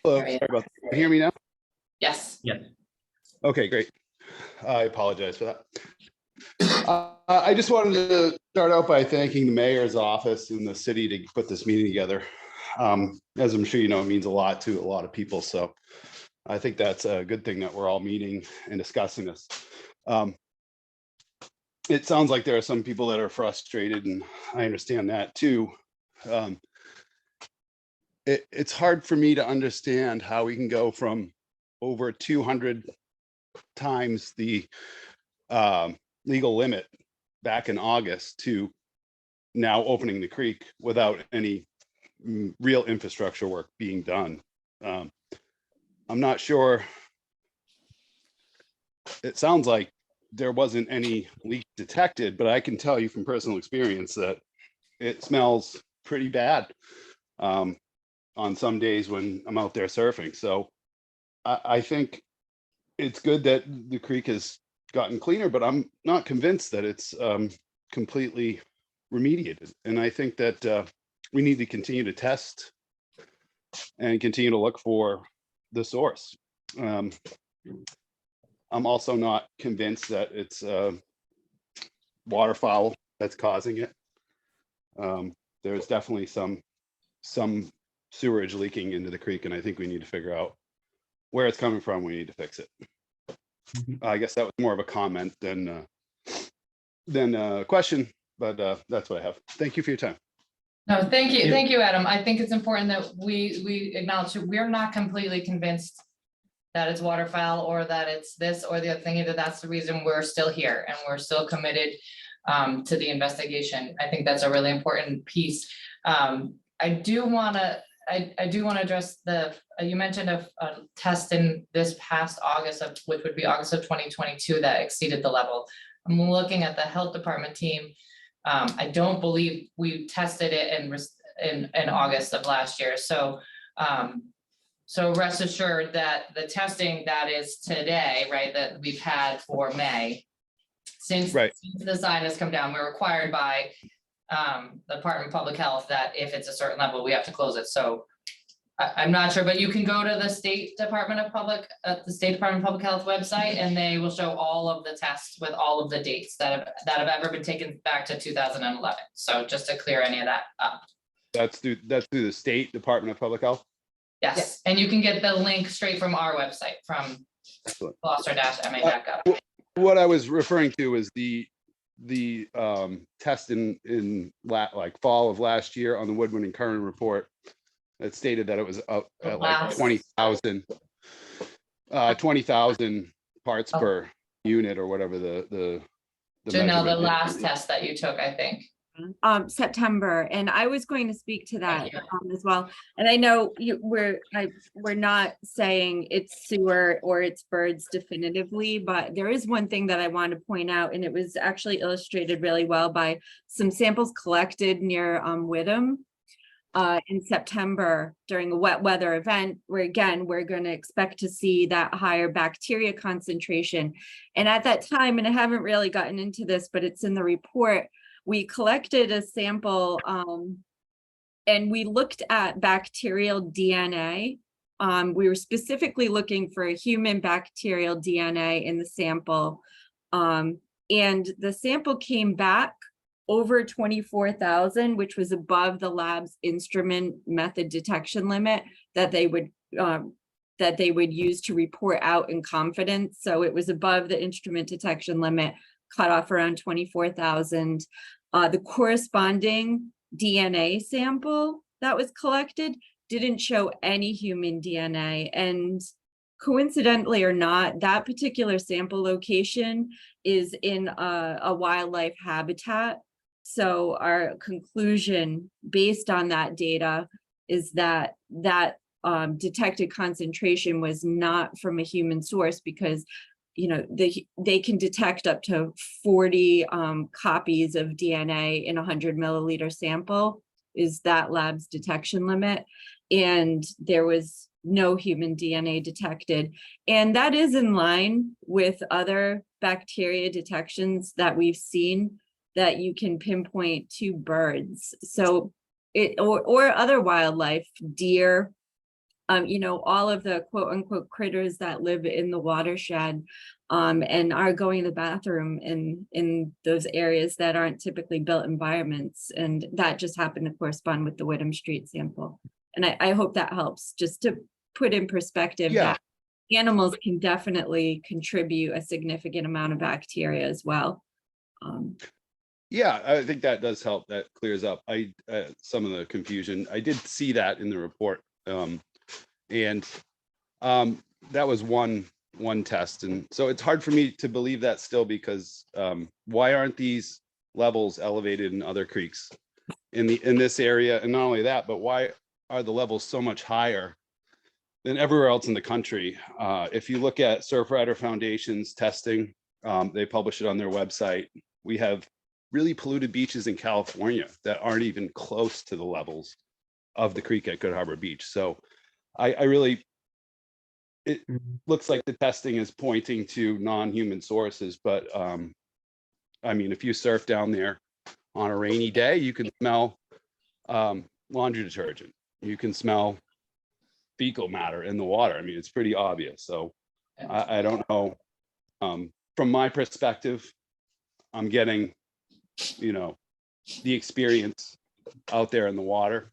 Hello, sorry about that. Can you hear me now? Yes. Yeah. Okay, great. I apologize for that. I just wanted to start out by thanking the mayor's office and the city to put this meeting together. As I'm sure you know, it means a lot to a lot of people. So I think that's a good thing that we're all meeting and discussing this. It sounds like there are some people that are frustrated, and I understand that too. It's hard for me to understand how we can go from over 200 times the legal limit back in August to now opening the creek without any real infrastructure work being done. I'm not sure. It sounds like there wasn't any leak detected, but I can tell you from personal experience that it smells pretty bad on some days when I'm out there surfing. So I think it's good that the creek has gotten cleaner, but I'm not convinced that it's completely remediated. And I think that we need to continue to test and continue to look for the source. I'm also not convinced that it's waterfowl that's causing it. There's definitely some sewerage leaking into the creek, and I think we need to figure out where it's coming from. We need to fix it. I guess that was more of a comment than a question, but that's what I have. Thank you for your time. No, thank you, Adam. I think it's important that we acknowledge that we're not completely convinced that it's waterfowl or that it's this or the other thing, either. That's the reason we're still here and we're still committed to the investigation. I think that's a really important piece. I do want to address you mentioned a test in this past August which would be August of 2022 that exceeded the level. I'm looking at the health department team. I don't believe we tested it in August of last year. So rest assured that the testing that is today, right, that we've had for May, since the sign has come down, we're required by the Department of Public Health that if it's a certain level, we have to close it. So I'm not sure, but you can go to the State Department of Public Health website, and they will show all of the tests with all of the dates that have ever been taken back to 2011. So just to clear any of that up. That's through the State Department of Public Health? Yes, and you can get the link straight from our website, from Gloucester-ma.gov. What I was referring to was the test in like fall of last year on the Woodward and Curran report that stated that it was up at like 20,000 parts per unit or whatever the Janelle, the measurement is. last test that you took, I think. September, and I was going to speak to that as well. And I know we're not saying it's sewer or it's birds definitively, but there is one thing that I want to point out, and it was actually illustrated really well by some samples collected near Whittam in September during a wet weather event, where again, we're going to expect to see that higher bacteria concentration. And at that time, and I haven't really gotten into this, but it's in the report, we collected a sample and we looked at bacterial DNA. We were specifically looking for a human bacterial DNA in the sample. And the sample came back over 24,000, which was above the lab's instrument method detection limit that they would use to report out in confidence. So it was above the instrument detection limit, cut off around 24,000. The corresponding DNA sample that was collected didn't show any human DNA. And coincidentally or not, that particular sample location is in a wildlife habitat. So our conclusion based on that data is that detected concentration was not from a human source, because they can detect up to 40 copies of DNA in a 100 milliliter sample is that lab's detection limit. And there was no human DNA detected. And that is in line with other bacteria detections that we've seen that you can pinpoint to birds. So or other wildlife, deer, all of the quote unquote critters that live in the watershed and are going to the bathroom in those areas that aren't typically built environments. And that just happened to correspond with the Whittam Street sample. And I hope that helps just to put in perspective that animals can definitely contribute a significant amount of bacteria as well. Yeah, I think that does help. That clears up some of the confusion. I did see that in the report. And that was one test. And so it's hard for me to believe that still, because why aren't these levels elevated in other creeks in this area? And not only that, but why are the levels so much higher than everywhere else in the country? If you look at Surfrider Foundation's testing, they publish it on their website. We have really polluted beaches in California that aren't even close to the levels of the creek at Good Harbor Beach. So it looks like the testing is pointing to non-human sources, but I mean, if you surf down there on a rainy day, you can smell laundry detergent. You can smell fecal matter in the water. I mean, it's pretty obvious. So I don't know. From my perspective, I'm getting, the experience out there in the water.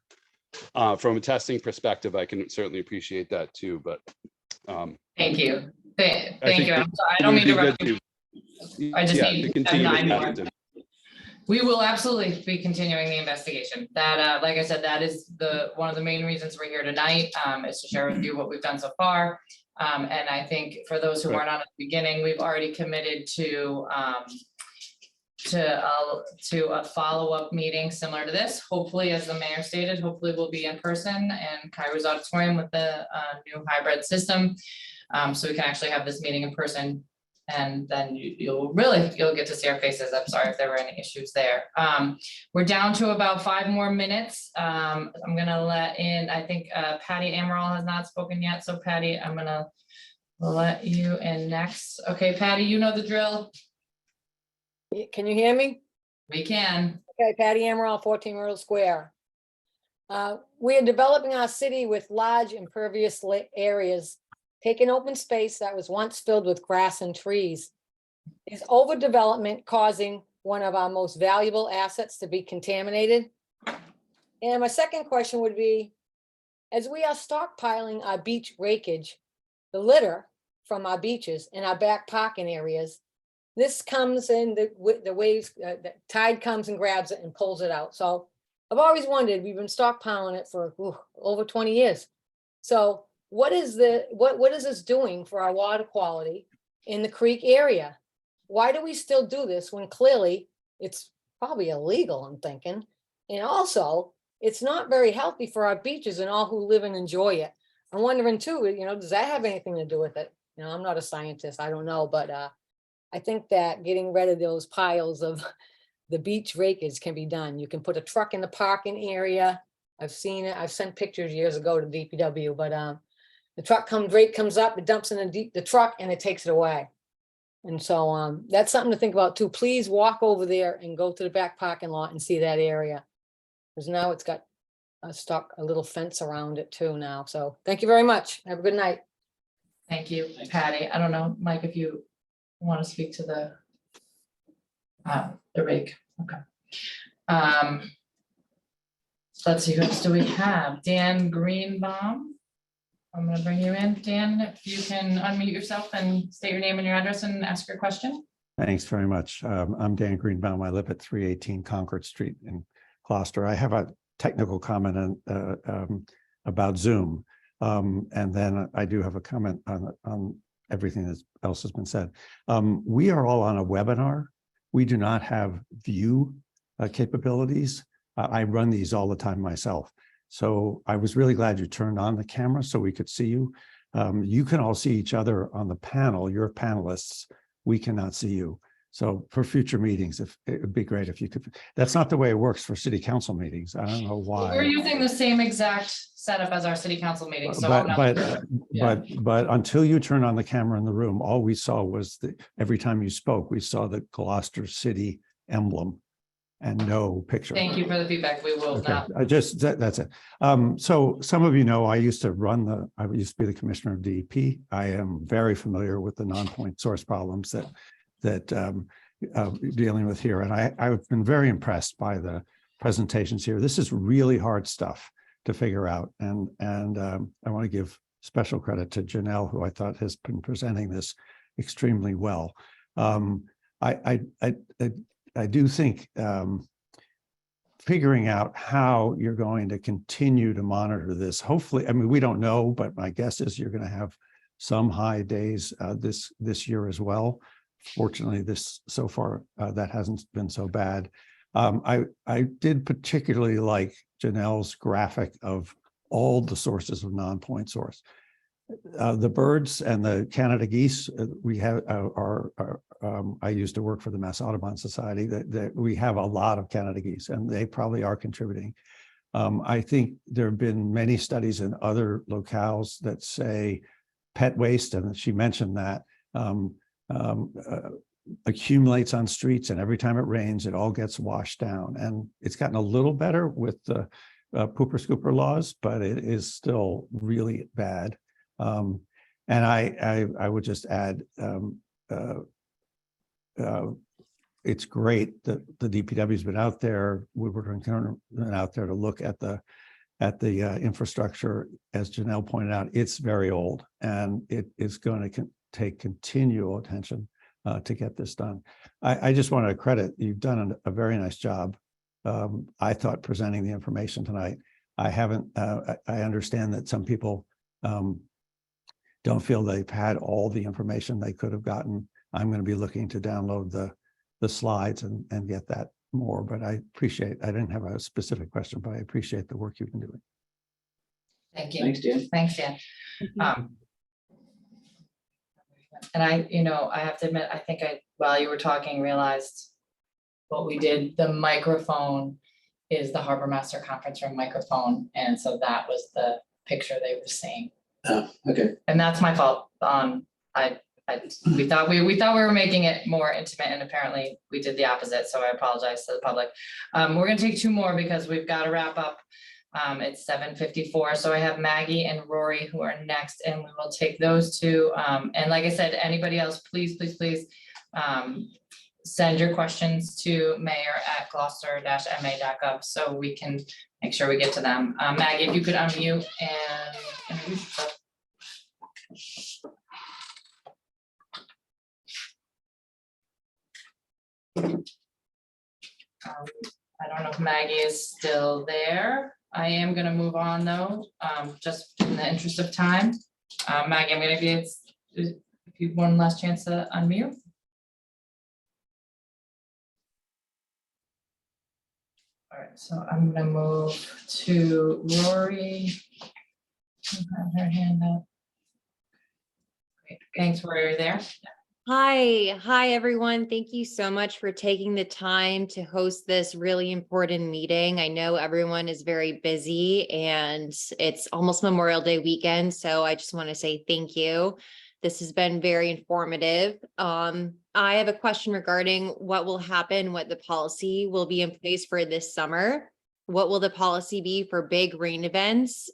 From a testing perspective, I can certainly appreciate that too, but. Thank you. Thank you. I'm sorry. I don't mean to rush you. I just Yeah, need to continue with 9 more. that. We will absolutely be continuing the investigation. That, like I said, that is one of the main reasons we're here tonight, is to share with you what we've done so far. And I think for those who aren't on at the beginning, we've already committed to a follow-up meeting similar to this. Hopefully, as the mayor stated, hopefully we'll be in person in Kairos Auditorium with the new hybrid system. So we can actually have this meeting in person. And then you'll get to see our faces. I'm sorry if there were any issues there. We're down to about 5 more minutes. I'm gonna let in, I think Patty Amaral has not spoken yet. So Patty, I'm gonna let you in next. Okay, Patty, you know the drill. Can you hear me? We can. Okay, Patty Amaral, 14 Myrtle Square. We are developing our city with large impervious areas, taking open space that was once filled with grass and trees. Is overdevelopment causing one of our most valuable assets to be contaminated? And my second question would be, as we are stockpiling our beach breakage, the litter from our beaches and our back parking areas, this comes in the waves, the tide comes and grabs it and pulls it out. So I've always wondered, we've been stockpiling it for over 20 years. So what is this doing for our water quality in the creek area? Why do we still do this when clearly it's probably illegal, I'm thinking? And also, it's not very healthy for our beaches and all who live and enjoy it. I'm wondering too, does that have anything to do with it? I'm not a scientist, I don't know, but I think that getting rid of those piles of the beach breakage can be done. You can put a truck in the parking area. I've seen it. I've sent pictures years ago to DPW, but the truck comes up, it dumps in the truck and it takes it away. And so that's something to think about too. Please walk over there and go to the back parking lot and see that area. Because now it's got a little fence around it too now. So thank you very much. Have a good night. Thank you, Patty. I don't know, Mike, if you want to speak to the rake. Okay. Let's see, who else do we have? Dan Greenbaum. I'm going to bring you in. Dan, if you can unmute yourself and state your name and your address and ask your question. Thanks very much. I'm Dan Greenbaum. I live at 318 Concord Street in Gloucester. I have a technical comment about Zoom. And then I do have a comment on everything that else has been said. We are all on a webinar. We do not have view capabilities. I run these all the time myself. So I was really glad you turned on the camera so we could see you. You can all see each other on the panel, you're panelists. We cannot see you. So for future meetings, it would be great if you could. That's not the way it works for city council meetings. I don't know why. We're using the same exact setup as our city council meeting. So but until you turn on the camera in the room, all we saw was every time you spoke, we saw the Gloucester City emblem and no picture. Thank you for the feedback. We will not. That's it. So some of you know, I used to be the commissioner of DEP. I am very familiar with the non-point source problems that dealing with here. And I've been very impressed by the presentations here. This is really hard stuff to figure out. And I want to give special credit to Janelle, who I thought has been presenting this extremely well. I do think figuring out how you're going to continue to monitor this, hopefully, I mean, we don't know, but my guess is you're going to have some high days this year as well. Fortunately, so far, that hasn't been so bad. I did particularly like Janelle's graphic of all the sources of non-point source. The birds and the Canada geese we have I used to work for the Mass Audubon Society, that we have a lot of Canada geese and they probably are contributing. I think there have been many studies in other locales that say pet waste, and she mentioned that, accumulates on streets, and every time it rains, it all gets washed down. And it's gotten a little better with the pooper scooper laws, but it is still really bad. And I would just add, it's great that the DPW has been out there. Woodward been out there to look at the infrastructure. As Janelle pointed out, it's very old, and it is going to take continual attention to get this done. I just want to credit, you've done a very nice job. I thought presenting the information tonight. I haven't, I understand that some people don't feel they've had all the information they could have gotten. I'm going to be looking to download the slides and get that more, but I appreciate, I didn't have a specific question, but I appreciate the work you've been doing. Thank you. Thanks, Dan. Thanks, Dan. And I have to admit, I think while you were talking, realized what we did, the microphone is the Harbor Master Conference Room microphone. And so that was the picture they were seeing. Oh, okay. And that's my fault. We thought we were making it more intimate, and apparently we did the opposite. So I apologize to the public. We're gonna take two more because we've got to wrap up. It's 7:54. So I have Maggie and Rory who are next, and we will take those two. And like I said, anybody else, please send your questions to mayor@gloucester-ma.gov so we can make sure we get to them. Maggie, if you could unmute and introduce yourself. I don't know if Maggie is still there. I am gonna move on though, just in the interest of time. Maggie, I'm gonna give you one last chance to unmute. All right, so I'm gonna move to Rory. Have her hand up. Great, thanks, Rory, are you there? Hi, everyone. Thank you so much for taking the time to host this really important meeting. I know everyone is very busy and it's almost Memorial Day weekend, so I just want to say thank you. This has been very informative. I have a question regarding what will happen, what the policy will be in place for this summer. What will the policy be for big rain events?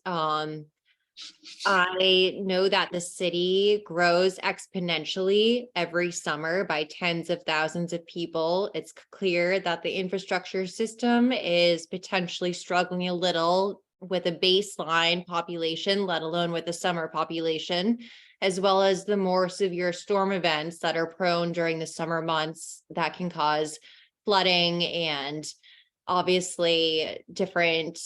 I know that the city grows exponentially every summer by tens of thousands of people. It's clear that the infrastructure system is potentially struggling a little with a baseline population, let alone with the summer population, as well as the more severe storm events that are prone during the summer months that can cause flooding and obviously different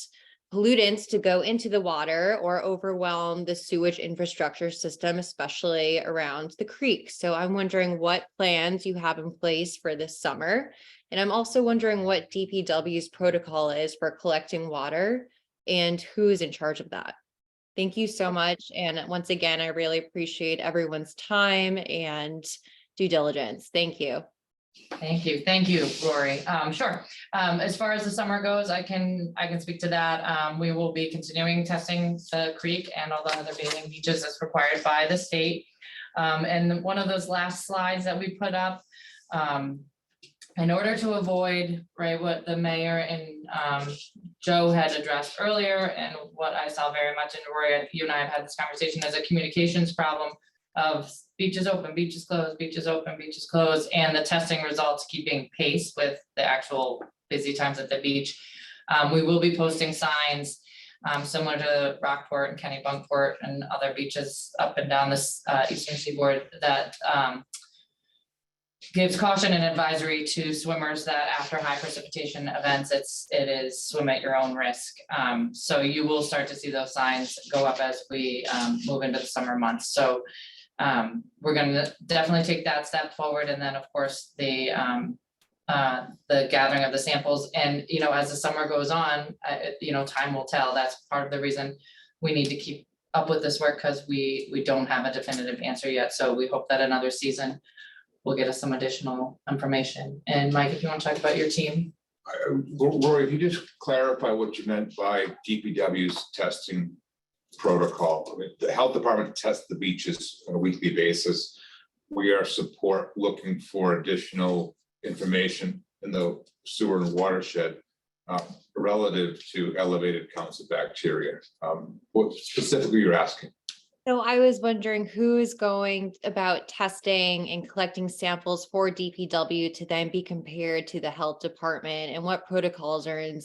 pollutants to go into the water or overwhelm the sewage infrastructure system, especially around the creek. So I'm wondering what plans you have in place for this summer. And I'm also wondering what DPW's protocol is for collecting water and who is in charge of that. Thank you so much. And once again, I really appreciate everyone's time and due diligence. Thank you. Thank you, Rory. Sure. As far as the summer goes, I can speak to that. We will be continuing testing the creek and all the other bathing beaches as required by the state. And one of those last slides that we put up, in order to avoid, right, what the mayor and Joe had addressed earlier, and what I saw very much in Rory, you and I have had this conversation as a communications problem of beaches open, beaches closed, beaches open, beaches closed, and the testing results keeping pace with the actual busy times at the beach. We will be posting signs similar to Rockport and Kennebunkport and other beaches up and down this eastern seaboard that gives caution and advisory to swimmers that after high precipitation events, it is swim at your own risk. So you will start to see those signs go up as we move into the summer months. So we're going to definitely take that step forward. And then of course the gathering of the samples, and as the summer goes on, time will tell. That's part of the reason we need to keep up with this work, because we don't have a definitive answer yet. So we hope that another season will get us some additional information. And Mike, if you want to talk about your team. Rory, if you just clarify what you meant by DPW's testing protocol. I mean, the health department tests the beaches on a weekly basis. We are looking for additional information in the sewer and watershed relative to elevated counts of bacteria. What specifically you're asking? So I was wondering who is going about testing and collecting samples for DPW to then be compared to the health department, and what protocols are in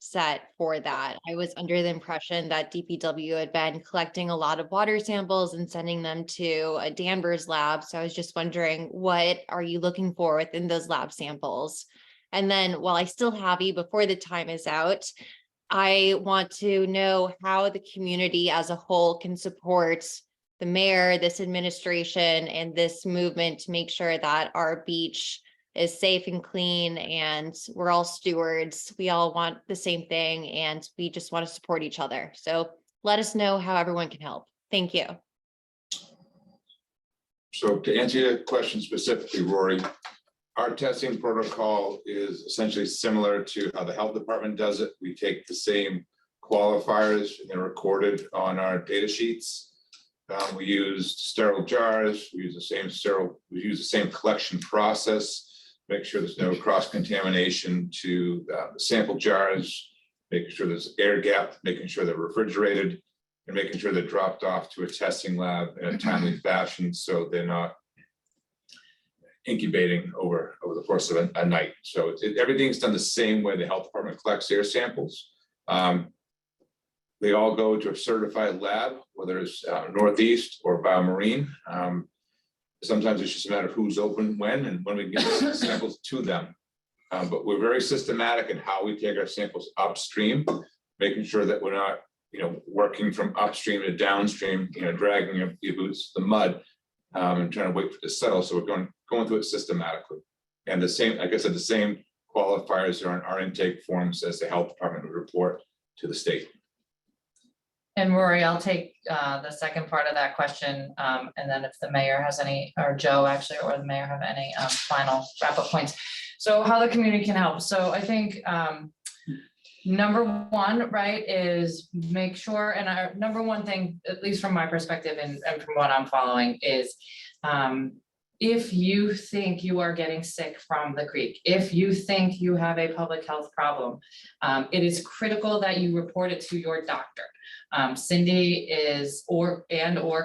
set for that. I was under the impression that DPW had been collecting a lot of water samples and sending them to a Danvers lab. So I was just wondering, what are you looking for within those lab samples? And then while I still have you before the time is out, I want to know how the community as a whole can support the mayor, this administration, and this movement to make sure that our beach is safe and clean, and we're all stewards. We all want the same thing, and we just want to support each other. So let us know how everyone can help. Thank you. So to answer your question specifically, Rory, our testing protocol is essentially similar to how the health department does it. We take the same qualifiers and they're recorded on our data sheets. We use sterile jars. We use the same collection process. Make sure there's no cross-contamination to the sample jars, making sure there's air gap, making sure they're refrigerated, and making sure they're dropped off to a testing lab in a timely fashion so they're not incubating over the course of a night. So everything's done the same way the health department collects their samples. They all go to a certified lab, whether it's Northeast or BioMarine. Sometimes it's just a matter of who's open when and when we get the samples to them. But we're very systematic in how we take our samples upstream, making sure that we're not, working from upstream to downstream, dragging your boots the mud and trying to wait for it to settle. So we're going through it systematically. And the same, like I said, the same qualifiers are on our intake forms as the health department would report to the state. And Rory, I'll take the second part of that question. And then if the mayor has any, or Joe actually, or the mayor have any final wrap-up points. So how the community can help. So I think number one, right, is make sure, and our number one thing, at least from my perspective and from what I'm following, is if you think you are getting sick from the creek, if you think you have a public health problem, it is critical that you report it to your doctor. Cindy is, or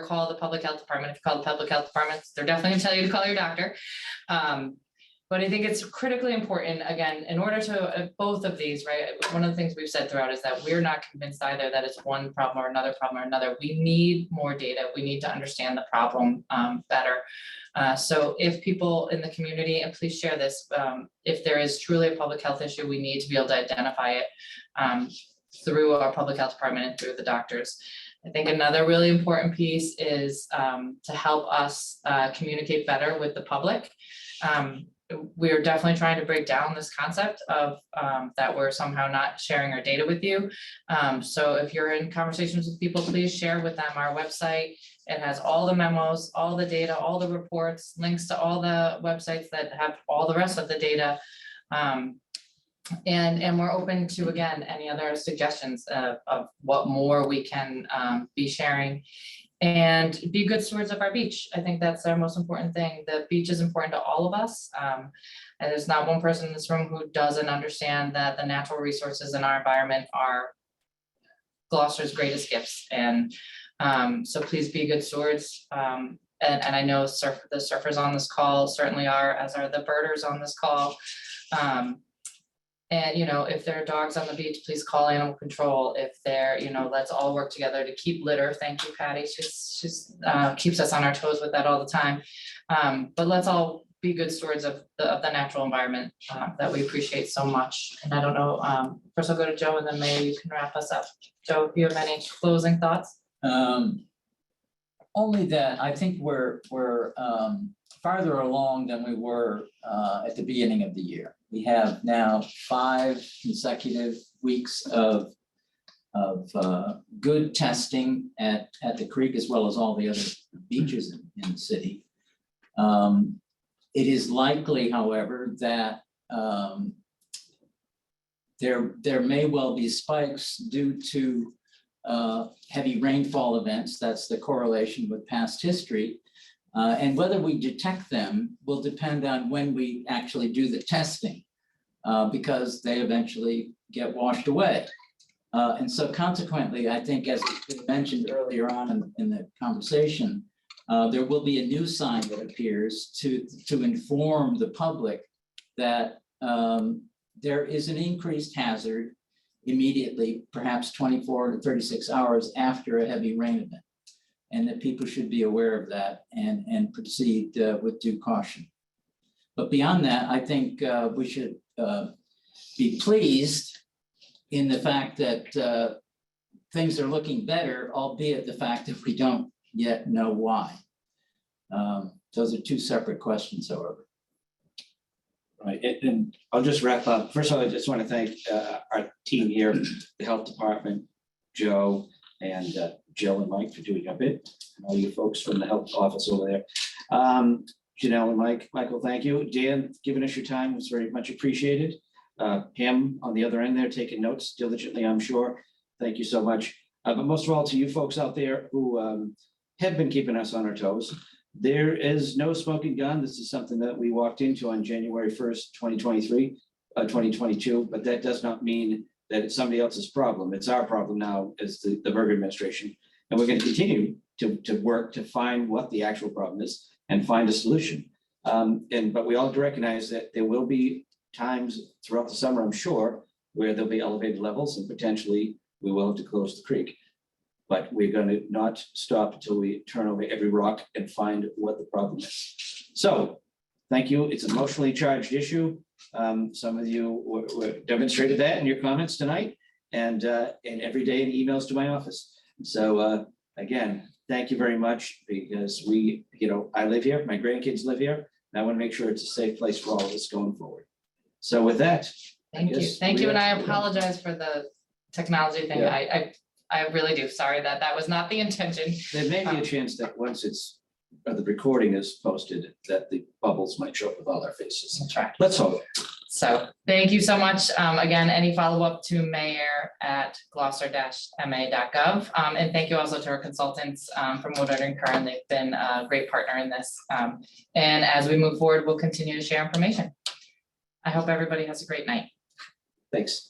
call the public health department. If you call the public health department, they're definitely gonna tell you to call your doctor. But I think it's critically important, again, in order to, both of these, right? One of the things we've said throughout is that we're not convinced either that it's one problem or another problem or another. We need more data. We need to understand the problem better. So if people in the community, and please share this, if there is truly a public health issue, we need to be able to identify it through our public health department and through the doctors. I think another really important piece is to help us communicate better with the public. We're definitely trying to break down this concept of that we're somehow not sharing our data with you. So if you're in conversations with people, please share with them our website. It has all the memos, all the data, all the reports, links to all the websites that have all the rest of the data. And we're open to, again, any other suggestions of what more we can be sharing. And be good stewards of our beach. I think that's our most important thing. The beach is important to all of us. And there's not one person in this room who doesn't understand that the natural resources in our environment are Gloucester's greatest gifts. And so please be good stewards. And I know the surfers on this call certainly are, as are the birders on this call. And, if there are dogs on the beach, please call animal control. If they're, let's all work together to keep litter. Thank you, Patty. She's keeps us on our toes with that all the time. But let's all be good stewards of the natural environment that we appreciate so much. And I don't know, first I'll go to Joe and then maybe you can wrap us up. Joe, if you have any closing thoughts? Only that I think we're farther along than we were at the beginning of the year. We have now 5 consecutive weeks of good testing at the creek, as well as all the other beaches in the city. It is likely, however, that there may well be spikes due to heavy rainfall events. That's the correlation with past history. And whether we detect them will depend on when we actually do the testing, because they eventually get washed away. And so consequently, I think, as was mentioned earlier on in the conversation, there will be a new sign that appears to inform the public that there is an increased hazard immediately, perhaps 24 to 36 hours after a heavy rain event. And that people should be aware of that and proceed with due caution. But beyond that, I think we should be pleased in the fact that things are looking better, albeit the fact that we don't yet know why. Those are two separate questions, however. Right, and I'll just wrap up. First of all, I just want to thank our team here, the health department, Joe and Jill and Mike for doing a bit, and all you folks from the health office over there. Janelle and Michael, thank you. Dan, giving us your time was very much appreciated. Him on the other end there taking notes diligently, I'm sure. Thank you so much. But most of all, to you folks out there who have been keeping us on our toes. There is no smoking gun. This is something that we walked into on January 1st, 2022, but that does not mean that it's somebody else's problem. It's our problem now as the Berger administration. And we're going to continue to work to find what the actual problem is and find a solution. But we all have to recognize that there will be times throughout the summer, I'm sure, where there'll be elevated levels and potentially we will have to close the creek. But we're going to not stop until we turn over every rock and find what the problem is. So, thank you. It's an emotionally charged issue. Some of you demonstrated that in your comments tonight and every day in emails to my office. So again, thank you very much because I live here, my grandkids live here, and I want to make sure it's a safe place for all of us going forward. So with that. Thank you. Thank you. And I apologize for the technology thing. Yeah. I really do. Sorry that was not the intention. There may be a chance that once the recording is posted, that the bubbles might show up with all our faces. That's right. Let's hope. So thank you so much. Again, any follow-up to mayor@gloucester-ma.gov. And thank you also to our consultants from Woodard and Kern. They've been a great partner in this. And as we move forward, we'll continue to share information. I hope everybody has a great night. Thanks.